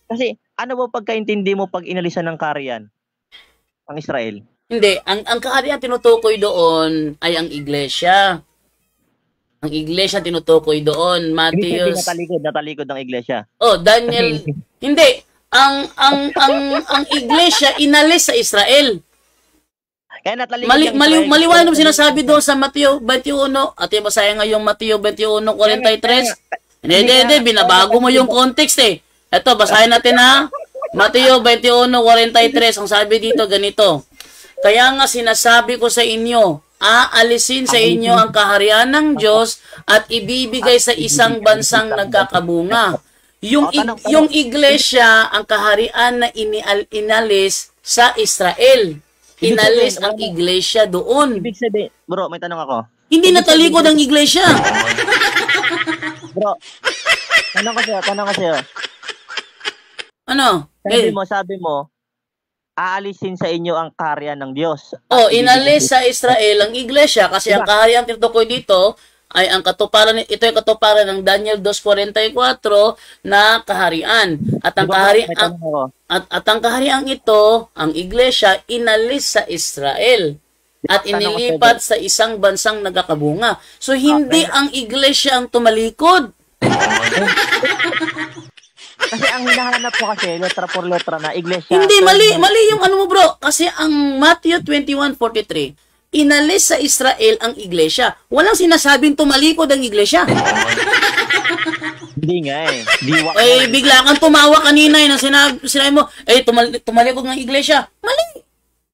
Kasi ano ba pagkaintindi mo pag inalisan ng kaharian ang Israel?
Hindi, ang kaharian tinutukoy doon ay ang iglesia. Ang iglesia tinutukoy doon,
Ibig
Matthew.
sabihin natalikod ng iglesia.
Oh, Daniel. Hindi, ang iglesia inalis sa Israel.
Kaya natalikod ng Israel.
Maliwanag mo sinasabi doon sa Mateo 21. At yung basahin nga yung Mateo 21:43. Hindi, binabago mo yung context eh. Ito, basahin natin ha. Mateo 21:43. Ang sabi dito, ganito. Kaya nga sinasabi ko sa inyo, aalisin sa inyo ang kaharian ng Diyos at ibibigay sa isang bansang nagkakabunga. Yung iglesia, ang kaharian na inalis sa Israel. Inalis ang iglesia doon.
Ibig sabihin, bro, may tanong ako.
Hindi natalikod ang iglesia.
Bro, tanong ko sa'yo.
Ano?
Sabi mo, aalisin sa inyo ang kaharian ng Diyos.
Oh, inalis sa Israel ang iglesia kasi ang kaharian tinutukoy dito ay ang katuparan, ito ay katuparan ng Daniel 2:44 na kaharian. At ang ang kaharian ito, ang iglesia inalis sa Israel at inilipat sa isang bansang nagkakabunga. So hindi ang iglesia ang tumalikod.
Kasi ang hinahanap ko kasi, letra por letra na iglesia.
Hindi, mali yung ano mo bro. Kasi ang Matthew 21:43, inalis sa Israel ang iglesia. Walang sinasabing tumalikod ang iglesia.
Hindi nga eh.
Bigla kang tumawa kanina nang sinabi mo, tumalikod ng iglesia. Mali.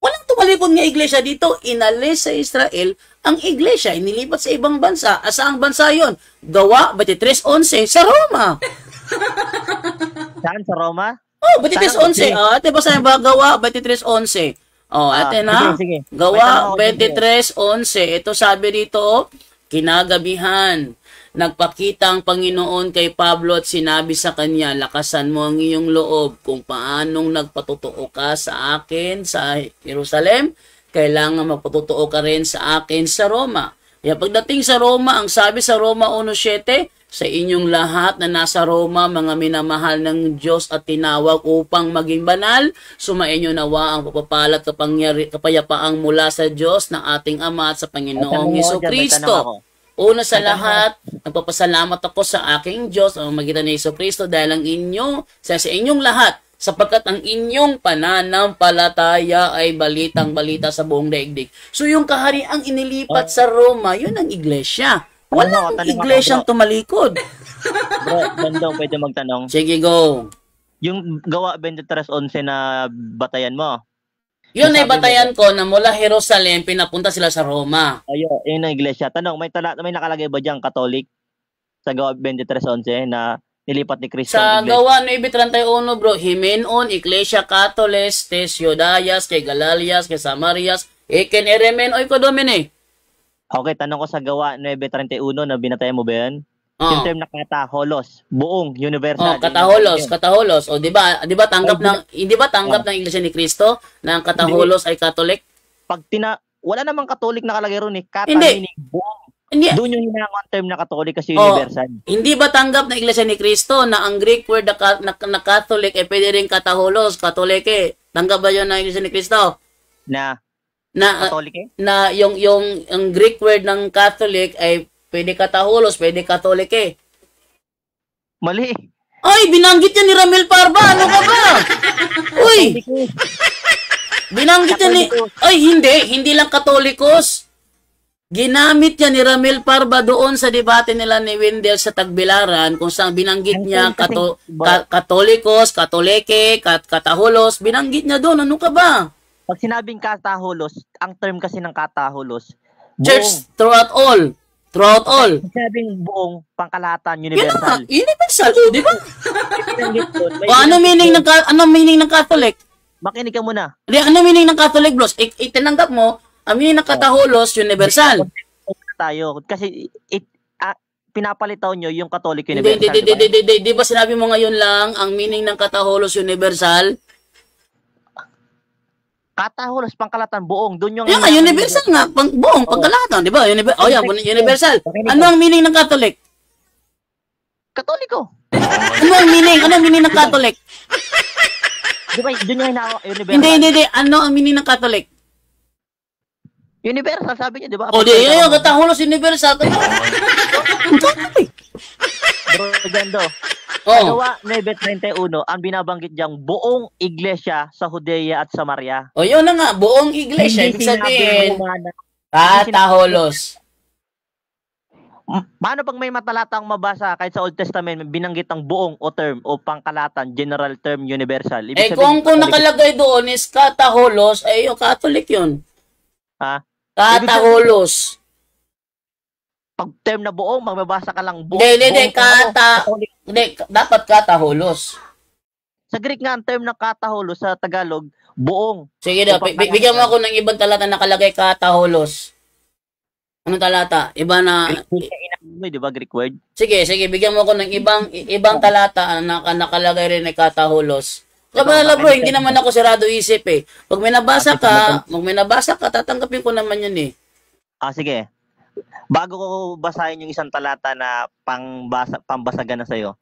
Walang tumalikod ng iglesia dito. Inalis sa Israel ang iglesia. Inilipat sa ibang bansa. Saang bansa yon? Gawa 23:11 sa Roma.
Saan? Sa Roma?
Oh, 23:11. Ate, basahin ba? Gawa 23:11. Oh, ate na.
Sige.
Gawa 23:11. Ito sabi dito, kinagabihan, nagpakita ang Panginoon kay Pablo at sinabi sa kanya, lakasan mo ang iyong loob kung paanong nagpatotoo ka sa akin sa Jerusalem, kailangan magpatotoo ka rin sa akin sa Roma. Kaya pagdating sa Roma, ang sabi sa Roma 1:7, sa inyong lahat na nasa Roma, mga minamahal ng Diyos at tinawag upang maging banal, sumainyo nawa ang papapalat kapayapaang mula sa Diyos ng ating Ama at sa Panginoong Jesucristo. Una sa lahat, nagpapasalamat ako sa aking Diyos ang magitan ni Jesucristo dahil ang sa inyong lahat, sapagkat ang inyong pananampalataya ay balitang-balita sa buong daigdig. So yung kahariang inilipat sa Roma, yun ang iglesia. Walang iglesyang tumalikod.
Bro, Bandong, pwede magtanong.
Sige, go.
Yung gawa 23:11 na batayan mo.
Yun ay batayan ko na mula Jerusalem, pinapunta sila sa Roma.
Ayun, yun ang iglesia. Tanong, may nakalagay ba diyang Katolik sa gawa 23:11 na nilipat ni Kristo?
Sa gawa 9:31, bro, Himenon, Iglesia Katoles, Tes Yodayas, kay Galalias, kay Samarias, Eken Eremen, Oiko Domine.
Okay, tanong ko sa gawa 9:31 na binatayan mo ba yan? Yung term na kataholos, buong universal.
Kataholos. O di ba tanggap ng Iglesia ni Kristo na ang kataholos ay Catholic?
Wala namang Catholic nakalagay ron eh.
Hindi.
Buong.
Hindi.
Doon yung hinangon term na Catholic kasi universal.
Hindi ba tanggap ng Iglesia ni Kristo na ang Greek word na Catholic ay pwede rin kataholos, Katolike? Tanggap ba yun ng Iglesia ni Kristo?
Na Catholic eh?
Na yung Greek word ng Catholic ay pwede kataholos, pwede Katolike.
Mali.
Ay, binanggit niya ni Ramil Parba. Ano ka ba? Uy! Binanggit niya ni... Ay, hindi lang Katolikos. Ginamit niya ni Ramil Parba doon sa debate nila ni Wendell sa Tagbilaran kung saan binanggit niya Katolikos, Katolike, Kataholos. Binanggit niya doon. Ano ka ba?
Pag sinabing kataholos, ang term kasi ng kataholos,
church throughout all. Throughout all.
Pag sinabing buong pangkalahatan, universal.
Universal, di ba? O ano meaning ng Catholic?
Makinig ka muna.
Ano meaning ng Catholic, bros? Itinanggap mo, ang meaning ng kataholos, universal.
tayo. Kasi pinapalitaw nyo yung Catholic
Hindi,
Universal,
hindi,
di ba?
hindi, hindi, di ba sinabi mo ngayon lang ang meaning ng Kataholos Universal?
Kataholos, pangkalatan, buong. Doon yung...
Yan nga, universal nga, buong pagkalatan, di ba? Yan, universal. Ano ang meaning ng Catholic?
Katoliko.
Ano ang meaning? Ano ang meaning ng Catholic?
Di ba, doon yung universal.
Hindi. Ano ang meaning ng Catholic?
Universal, sabi niya, di ba?
O, di, yung Kataholos Universal. Catholic.
Bro, Jando.
Oh.
Gawa 9:31, ang binabanggit diyang buong iglesia sa Judea at Samaria.
O, yun na nga, buong iglesia. Ibig sabihin, Kataholos.
Paano pag may matalatang mabasa kahit sa Old Testament binanggit ang buong o term o pangkalatan, general term, universal? Ibig
Kung nakalagay doon is Kataholos, yung Catholic yun.
Ha?
Kataholos.
Pag term na buong, magbabasa ka lang buong.
Hindi, dapat Kataholos.
Sa Greek nga, ang term ng Kataholos sa Tagalog, buong.
Sige na, bigyan mo ako ng ibang talata na nakalagay Kataholos. Anong talata? Iba na...
Di ba, Greek word?
Sige, bigyan mo ako ng ibang talata na nakalagay rin na Kataholos. Kabala bro, hindi naman ako sirado isip eh. Pag may nabasa ka, tatanggapin ko naman yun eh.
Sige. Bago ko basahin yung isang talata na pambasagan na sa'yo.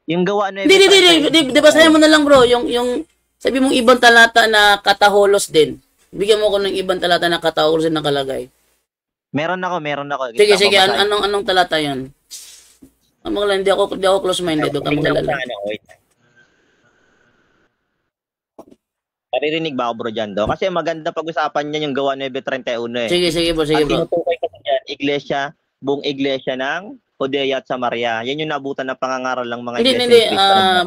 Yung gawa na...
Di basahin mo na lang bro, yung sabi mong ibang talata na Kataholos din. Bigyan mo ako ng ibang talata na Kataholos din nakalagay.
Meron ako.
Sige, anong talata yun? Hindi ako close-minded. Huwag ka magalala.
Naririnig ba ako, bro, Jando? Kasi maganda pag-usapan niya yung gawa 9:31 eh.
Sige bro.
Ang tinutukoy kasi yan, iglesia, buong iglesia ng Judea at Samaria. Yan yung nabutan ng pangangaral ng mga iglesia.
Hindi.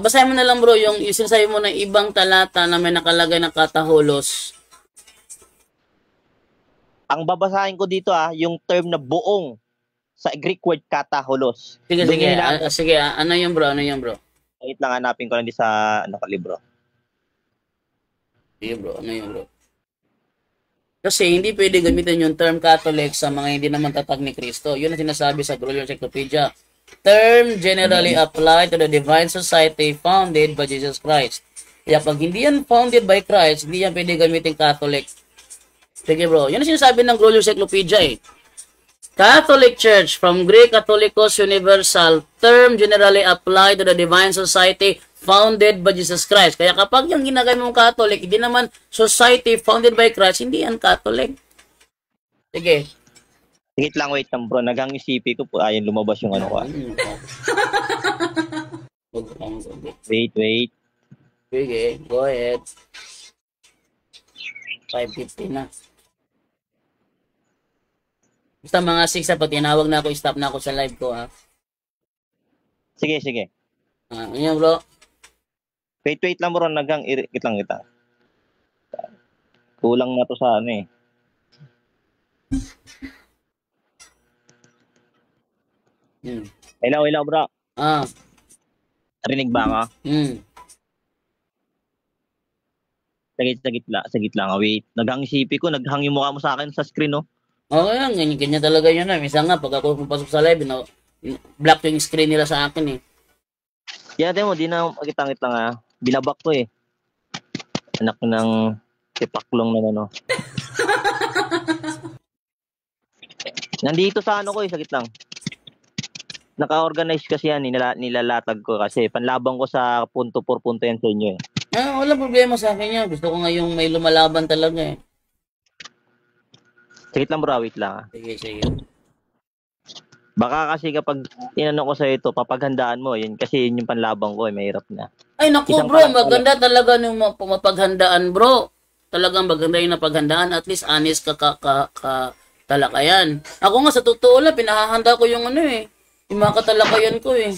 Basahin mo na lang bro, yung sinasabi mo ng ibang talata na may nakalagay na Kataholos.
Ang babasahin ko dito yung term na buong sa Greek word Kataholos.
Sige, ano yung bro?
Wait lang, hanapin ko lang di sa libro.
Sige bro, ano yung bro? Kasi hindi pwede gamitin yung term Catholic sa mga hindi naman tatag ni Kristo. Yun ang sinasabi sa Glorious Encyclopedia. Term generally applied to the divine society founded by Jesus Christ. Kaya pag hindi yan founded by Christ, hindi yan pwede gamitin Catholic. Sige bro, yun ang sinasabi ng Glorious Encyclopedia eh. Catholic Church, from Greek Catholicos Universal, term generally applied to the divine society founded by Jesus Christ. Kaya kapag yung ginagamit mong Catholic, hindi naman society founded by Christ, hindi yan Catholic. Sige.
Wait lang, bro. Nagang isipi ko po. Ayun, lumabas yung ano ko. Wait.
Sige, go ahead. 5:50 na. Basta mga 6 pag tinawag na ako, stop na ako sa live ko ha.
Sige.
Ano bro?
Wait lang bro, nagang irikit lang kita. Kulang na to sa ano eh. Hello bro. Rinig ba ako? Sagit lang. Wait. Nagang isipi ko, naghang yung mukha mo sa akin sa screen, no?
Yan. Ganyan talaga yun. Minsan nga, pag ako pumapasok sa live, black yung screen nila sa akin eh.
Yan, mo, di na makitangit lang Binabak ko eh. Anak ng tipaklong na ano. Nandito sa ano ko sagit lang. Naka-organize kasi yan, nilalatag ko kasi panlabang ko sa punto 4 punto yan sa inyo eh.
Wala problema sa akin yan. Gusto ko nga yung may lumalaban talaga eh.
Sagit lang bro, wait lang.
Sige.
Baka kasi kapag tinanong ko sa ito, papaghandaan mo. Yun, kasi yun yung panlabang ko, mahirap na.
Ay naku bro, maganda talaga yung mapaghandaan bro. Talagang maganda yung napaghandaan. At least honest ka talakayan. Ako nga sa totoo lang, pinahahanda ko yung yung mga katalakayan ko eh.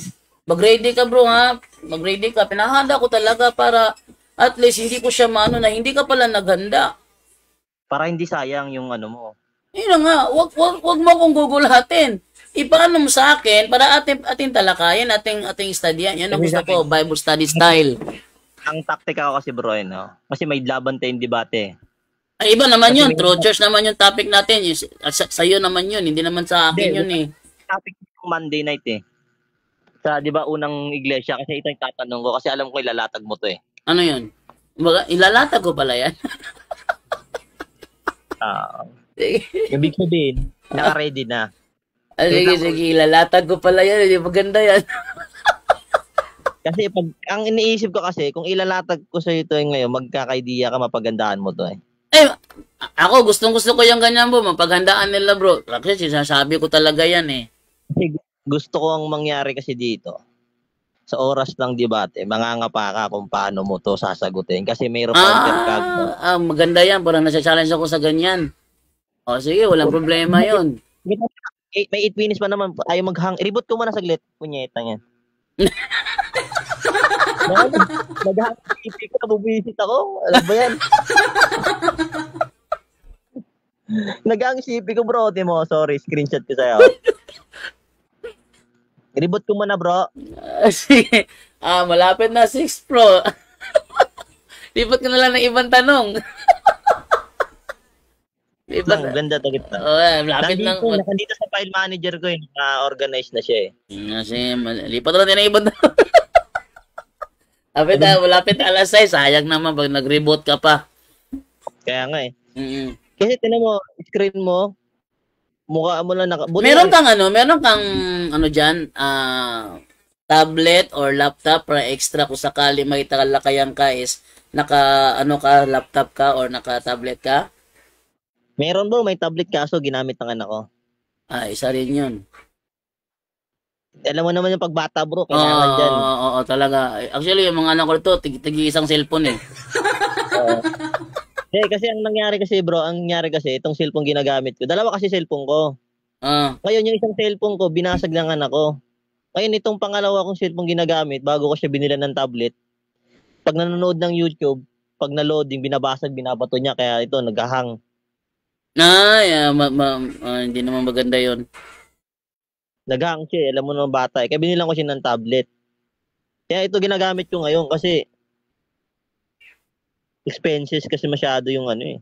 Mag-ready ka bro ha. Mag-ready ka. Pinahahanda ko talaga para at least hindi ko siya na hindi ka pala naghanda.
Para hindi sayang yung mo.
Yun nga, wag mo akong gugulatin. Ipaano mo sa akin para ating talakayan, ating studyan. Yan ang gusto ko, Bible study style.
Ang taktika ko kasi bro, no? Kasi may laban tayong debate.
Ay, iba naman
Kasi
yun.
may
True church naman yung topic natin. Sa'yo naman yun. Hindi naman sa akin
Hindi,
yun eh.
topic ng Monday night eh. Sa 'di ba unang iglesia kasi ito yung tatanong ko kasi alam ko ilalatag mo to eh.
Ano yun? Ilalatag ko pala yan.
Ah,
Sige.
ibig sabihin, naka-ready na.
Sige. Ilalatag ko pala yan. Hindi maganda yan.
Kasi pag ang iniisip ko kasi kung ilalatag ko sa ito ngayon, magkaka-idea ka mapagandaan mo to eh.
Eh, ako gustong-gusto ko yung ganyan bro. Mapaghandaan nila bro. Kasi sinasabi ko talaga yan eh.
Kasi gusto ko ang mangyari kasi dito. Sa oras ng debate, mangangapa ka kung paano mo to sasagutin kasi mayroon counter kag.
Maganda yan. Parang nasa-challenge ako sa ganyan. O sige, walang problema yun.
May 8 minutes pa naman. Ayaw maghang. Reboot ko muna saglit. Punyeta yan. Naghang isip ko, nabubisit ako. Alam ba yan? Naghang isip ko, bro. Timo, sorry. Screenshot ko sa'yo. Reboot ko muna, bro.
Sige. Malapit na 6 Pro. Lipat ka na lang ng ibang tanong. Lipat na.
Ganda to kita.
Malapit na.
Nandito sa file manager ko, na-organize na siya eh.
Kasi lipat na din ng ibang tanong. Malapit na alas 6. Sayang naman pag nag-reboot ka pa.
Kaya nga eh.
Mm-hmm.
Kasi tinan mo, screen mo, mukha mo lang
meron kang diyan, tablet or laptop para extra kung sakali may talakayan ka is laptop ka or naka-tablet ka?
Meron bro, may tablet kaso ginamit ng anak ko.
Isa rin yun.
Alam mo naman yung pagbata bro, kailangan dyan.
Oo, talaga. Actually, yung mga anak ko ito, tigi isang cellphone eh.
Kasi ang nangyari kasi bro, itong cellphone ginagamit ko. Dalawa kasi cellphone ko. Ngayon yung isang cellphone ko, binasag ng anak ko. Ngayon itong pangalawa kong cellphone ginagamit, bago ko siya binila ng tablet, pag nanonood ng YouTube, pag na-loading, binabasag, binabato niya, kaya ito, naghahang.
Hindi naman maganda yon.
Naghahang siya, alam mo naman bata eh. Kaya binilang ko siya ng tablet. Kaya ito ginagamit ko ngayon kasi expenses kasi masyado yung eh.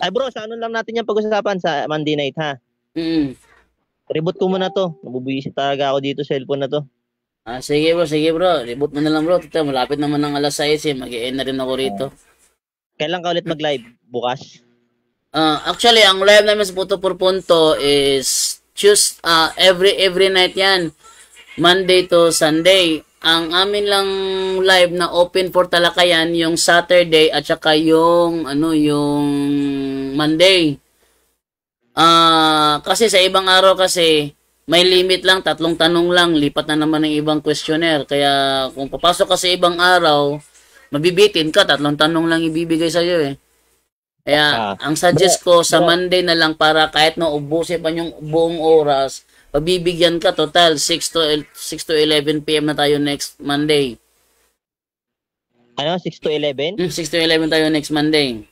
Ay bro, sa ano lang natin yung pag-usapan sa Monday night ha? Reboot ko muna to. Nabubuisit talaga ako dito sa cellphone na to.
Sige bro. Reboot mo na lang bro. Tita, malapit naman ng alas 6 eh. Mag-i-end na rin ako rito.
Kailan ka ulit mag-live? Bukas?
Actually, ang live namin sa Puto por Punto is every night yan. Monday to Sunday. Ang amin lang live na open for talakayan yung Saturday at saka yung Monday. Kasi sa ibang araw kasi may limit lang, 3 tanong lang, lipat na naman ng ibang questionnaire. Kaya kung papasok ka sa ibang araw, mabibitin ka, 3 tanong lang ibibigay sa iyo eh. Kaya ang suggest ko sa Monday na lang para kahit na ubusin pa yung buong oras, pabibigyan ka total 6 to 11 PM na tayo next Monday.
Ano? 6 to 11?
6 to 11 tayo next Monday.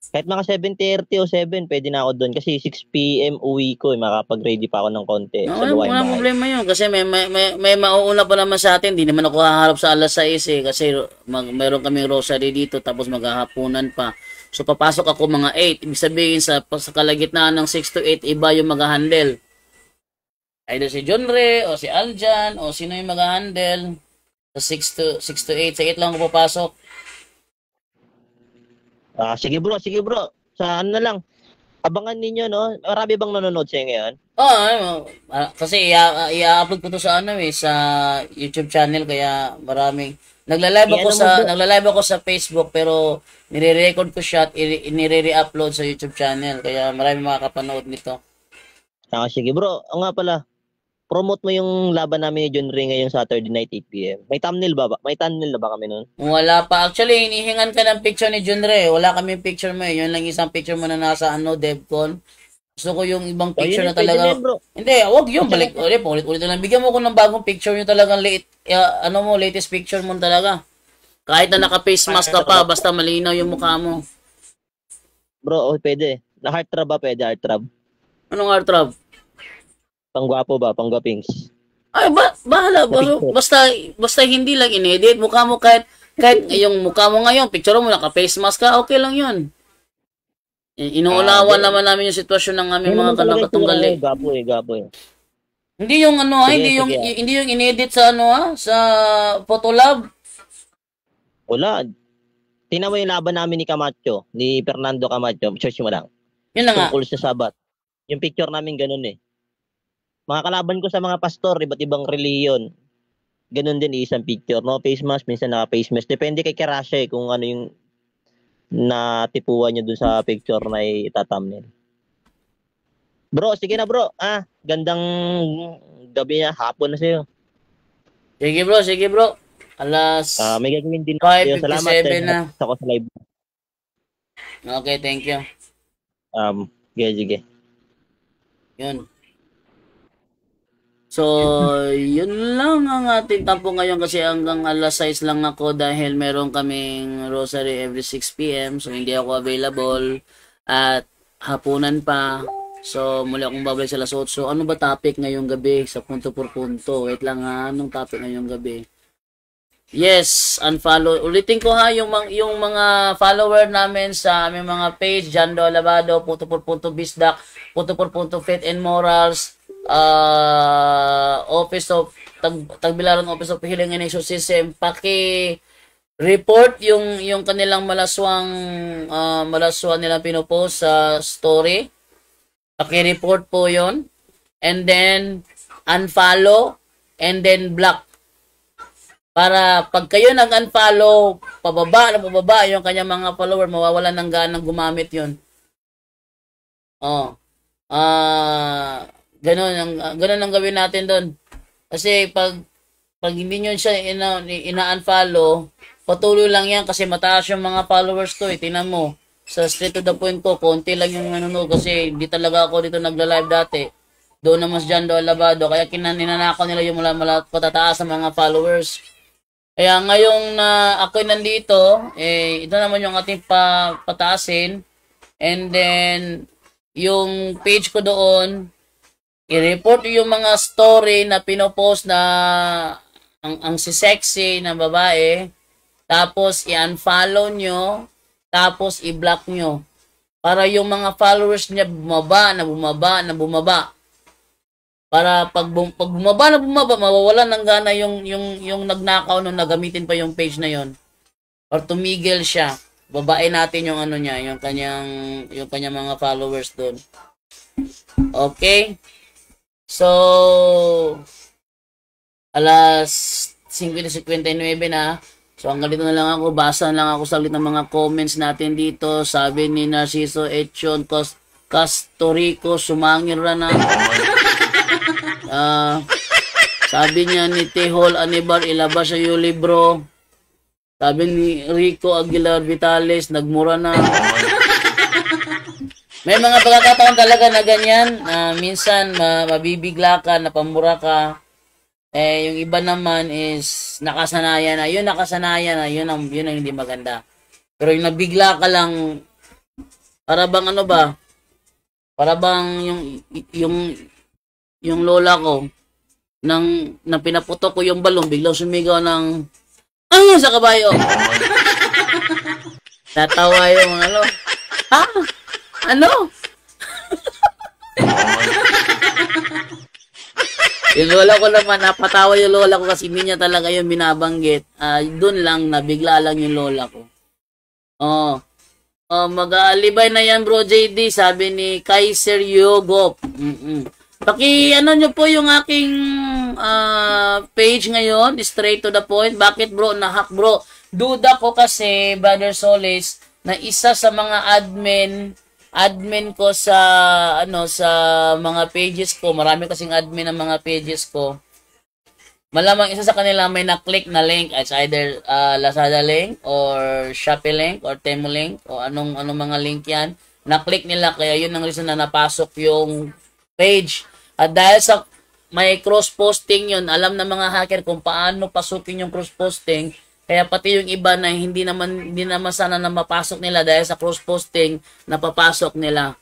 Kahit mga 7:30 o 7, pwede na ako doon. Kasi 6 PM uwi ko. Makapag-ready pa ako ng konti.
Wala problema yun. Kasi may mauuna pa naman sa atin. Hindi naman ako haharap sa alas 6 eh. Kasi mayroon kaming rosary dito. Tapos maghahapunan pa. So papasok ako mga 8. Ibig sabihin sa kalagitnaan ng 6 to 8, iba yung mag-handle. Either si John Ray o si Aljan o sino yung mag-handle. Sa 6 to 8. Sa 8 lang ako papasok.
Sige bro. Sa ano na lang. Abangan ninyo, no? Marami bang nanonood sa'yo ngayon?
Kasi i-upload ko to sa sa YouTube channel kaya maraming nagla-live ako sa Facebook pero nire-record ko siya at nire-re-upload sa YouTube channel kaya maraming makakapanood nito.
Sige bro. O nga pala. Promote mo yung laban namin ni John Ray ngayong Saturday night 8 PM. May thumbnail ba? May thumbnail na ba kami nun?
Wala pa. Actually, hinihingan ka ng picture ni John Ray. Wala kami picture mo eh. Yun lang isang picture mo na nasa DevCon. Gusto ko yung ibang picture na talaga. Hindi, wag yun. Balik ulit na lang. Bigyan mo ko ng bagong picture yung talagang latest picture mo talaga. Kahit na naka-face mask ka pa, basta malinaw yung mukha mo.
Bro, pwede. Na heart trab ba? Pwede heart trab.
Anong heart trab?
Pangguwapo ba? Panggwapings?
Ay, bahala. Basta hindi lang inedit. Mukha mo kahit Kahit yung mukha mo ngayon, picture mo, naka-face mask ka, okay lang yun. Inuulawan naman namin yung sitwasyon ng aming mga katunggali.
Gapo eh.
Hindi yung ano,
Sige,
hindi yung inedit sa ano sa Photolab.
Wala. Tingnan mo yung laban namin ni Camacho, ni Fernando Camacho. Search mo lang.
Yun na nga.
Tungkol sa Sabat. Yung picture namin ganun eh. Mga kalaban ko sa mga pastor, iba't ibang reliyon. Ganun din isang picture. No face mask, minsan naka-face mask. Depende kay Kerasha eh, kung ano yung natipuan nyo dun sa picture na itatamnil. Bro, sige na bro. Gandang gabi na, hapon na sa'yo.
Sige bro. Alas
may gagawin din ako.
5:57
Salamat
na.
Ako sa live.
Okay, thank you.
Sige.
Yun. So, yun lang ang ating tampo ngayon kasi hanggang alas 6 lang ako dahil meron kaming rosary every 6 p.m. So, hindi ako available at hapunan pa. So, muli akong babalik sa alas 8. So, ano ba topic ngayong gabi sa punto por punto? Wait lang ha, anong topic ngayong gabi? Yes, unfollow. Ulitin ko ha, yung mga follower namin sa aming mga page, Jando Alabado, punto por punto Bisdak, punto por punto Faith and Morals, Office of Tagbilaran Office of Healing and Exorcism, report yung kanilang malaswang nilang pinopost sa story. Paki-report po yon, and then unfollow and then block. Para pag kayo nag-unfollow, pababa yung kanyang mga follower, mawawalan ng ganang gumamit yun. Ganun ang gawin natin doon. Kasi pag hindi nyo siya ina-unfollow, patuloy lang yan kasi mataas yung mga followers ko. Tingnan mo, sa straight to the point ko, konti lang yung kasi hindi talaga ako dito nagla-live dati. Doon naman sa Jando Alabado, kaya ninanakaw nila yung mula patataas sa mga followers. Kaya ngayong na ako'y nandito, ito naman yung ating pataasin. And then, yung page ko doon, i-report yung mga story na pinopost na ang si sexy na babae, tapos i-unfollow nyo, tapos i-block nyo. Para yung mga followers niya bumaba. Para pag bumaba, mawawalan ng gana yung nagnakaw nung nagamitin pa yung page na yon. Or tumigil siya. Babae natin yung niya, yung kanyang mga followers doon. Okay? So, alas 5:59 na. So, hanggang dito na lang ako. Basa lang ako saglit ng mga comments natin dito. Sabi ni Narciso Echon Castorico, sumangir na. Sabi niya ni Tehol Anibar, ilabas sa yung libro. Sabi ni Rico Aguilar Vitales, nagmura na. May mga pagkakataon talaga na ganyan. Minsan, mabibigla ka, napamura ka. Yung iba naman is nakasanayan na. Yun ang hindi maganda. Pero yung nabigla ka lang, para bang para bang yung lola ko, nang pinaputok ko yung balong, biglang sumigaw ng sa kabayo. Tatawa yung yung lola ko naman, napatawa yung lola ko kasi hindi niya talaga yung binabanggit. Doon lang, nabigla lang yung lola ko. Mag-aalibay na yan bro JD, sabi ni Kaiser Yogop. Nyo po yung aking page ngayon, straight to the point. Bakit bro, nahack bro? Duda ko kasi, Brother Solis, na isa sa mga admin ko sa sa mga pages ko. Marami kasing admin ng mga pages ko. Malamang isa sa kanila may na-click na link. It's either Lazada link or Shopee link or Temu link o anong mga link yan. Na-click nila kaya yun ang reason na napasok yung page. At dahil sa may cross-posting yun, alam na mga hacker kung paano pasukin yung cross-posting. Kaya pati yung iba na hindi naman sana na mapasok nila dahil sa cross-posting, napapasok nila.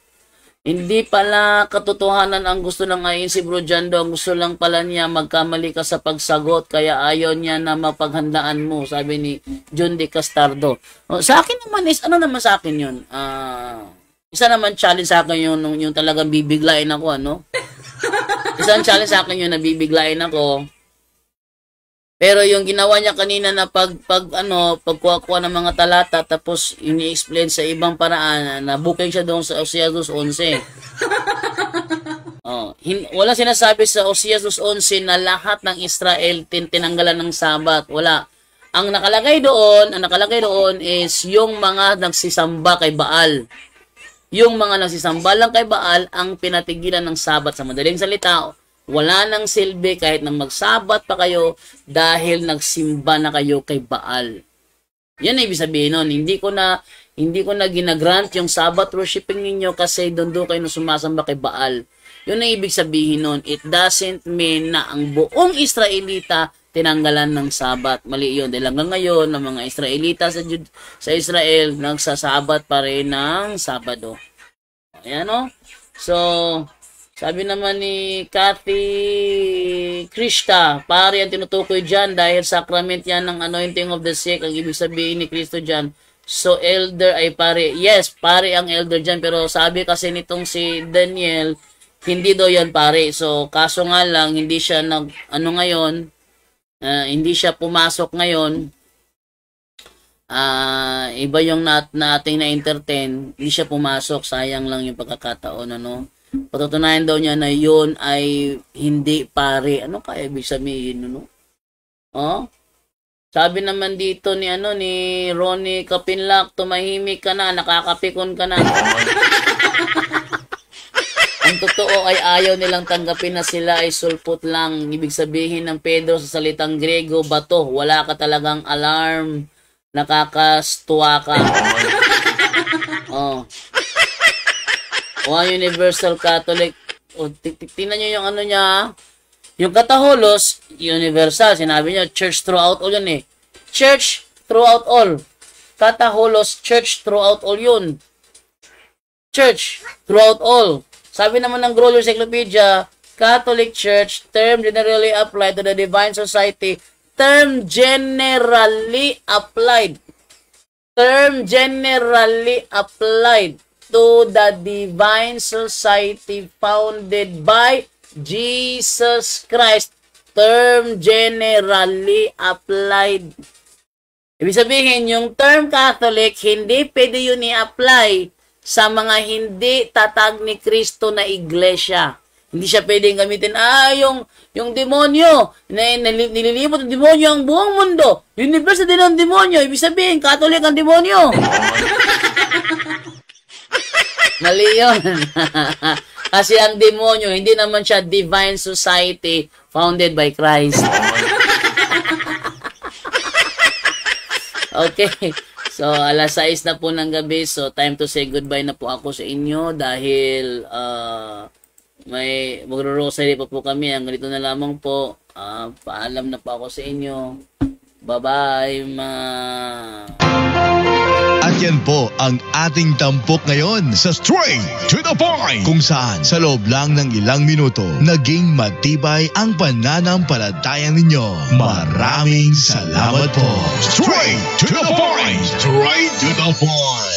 Hindi pala katotohanan ang gusto ng ayon si Bro Jando. Ang gusto lang pala niya magkamali ka sa pagsagot. Kaya ayaw niya na mapaghandaan mo. Sabi ni John De Castardo. Sa akin naman is, ano naman sa akin yun? Isa naman challenge sa akin yung talagang bibiglain ako, ano? Isang challenge sa akin yung nabibiglain ako. Pero yung ginawa niya kanina na pagkuha ng mga talata tapos ini-explain sa ibang paraan na booking siya doon sa Oseas 2:11. Wala sinasabi sa Oseas 2:11 na lahat ng Israel tinanggalan ng Sabat. Wala. Ang nakalagay doon is yung mga nagsisamba kay Baal. Yung mga nagsisamba lang kay Baal ang pinatigilan ng Sabat. Sa madaling salita, wala nang silbi kahit nang magsabat pa kayo dahil nagsimba na kayo kay Baal. Yan ang ibig sabihin nun. Hindi ko na ginagrant yung Sabbath worshiping ninyo kasi doon kayo na sumasamba kay Baal. Yun ang ibig sabihin nun. It doesn't mean na ang buong Israelita tinanggalan ng Sabat. Mali yun. Dahil hanggang ngayon, ang mga Israelita sa Israel, nagsasabat pa rin ng Sabado. Ayan o. So, sabi naman ni Kathy Krista, pare ang tinutukoy dyan dahil sacrament yan ng anointing of the sick. Ang ibig sabihin ni Kristo dyan. So, elder ay pare. Yes, pare ang elder dyan. Pero sabi kasi nitong si Daniel, hindi daw yan pare. So, kaso nga lang, hindi siya hindi siya pumasok ngayon. Iba yung nating na-entertain. Hindi siya pumasok. Sayang lang yung pagkakataon, ano. Patutunayan daw niya na yun ay hindi pare. Ano kaya ibig sabihin, no? Sabi naman dito ni Ronnie Kapinlak, tumahimik ka na, nakakapikon ka na. Ang totoo ay ayaw nilang tanggapin na sila ay sulpot lang. Ibig sabihin ng Pedro sa salitang Grego, bato. Wala ka talagang alarm. Nakakastuwa ka. Universal Catholic. Tingnan nyo yung niya. Yung Kataholos, universal. Sinabi niya, church throughout all yun eh. Church throughout all. Kataholos, church throughout all yun. Church throughout all. Sabi naman ng Grolier Encyclopedia, Catholic Church, term generally applied to the Divine Society. Term generally applied. Term generally applied to the Divine Society founded by Jesus Christ. Term generally applied. Ibig sabihin, yung term Catholic, hindi pwede yun i-apply sa mga hindi tatag ni Kristo na iglesia. Hindi siya pwedeng gamitin, yung demonyo, nililibot ng demonyo ang buong mundo. Universe din ang demonyo. Ibig sabihin, Catholic ang demonyo. Mali yun. Kasi ang demonyo, hindi naman siya Divine Society founded by Christ. Okay. So, 6:00 na po ng gabi. So, time to say goodbye na po ako sa inyo dahil may magro-rosary pa po kami. Ang ganito na lamang po. Paalam na po ako sa inyo. Bye-bye,
At yan po ang ating tampok ngayon sa Straight to the Point, kung saan sa loob lang ng ilang minuto naging matibay ang pananampalataya ninyo. Maraming salamat po. Straight to the Point! Straight to the Point!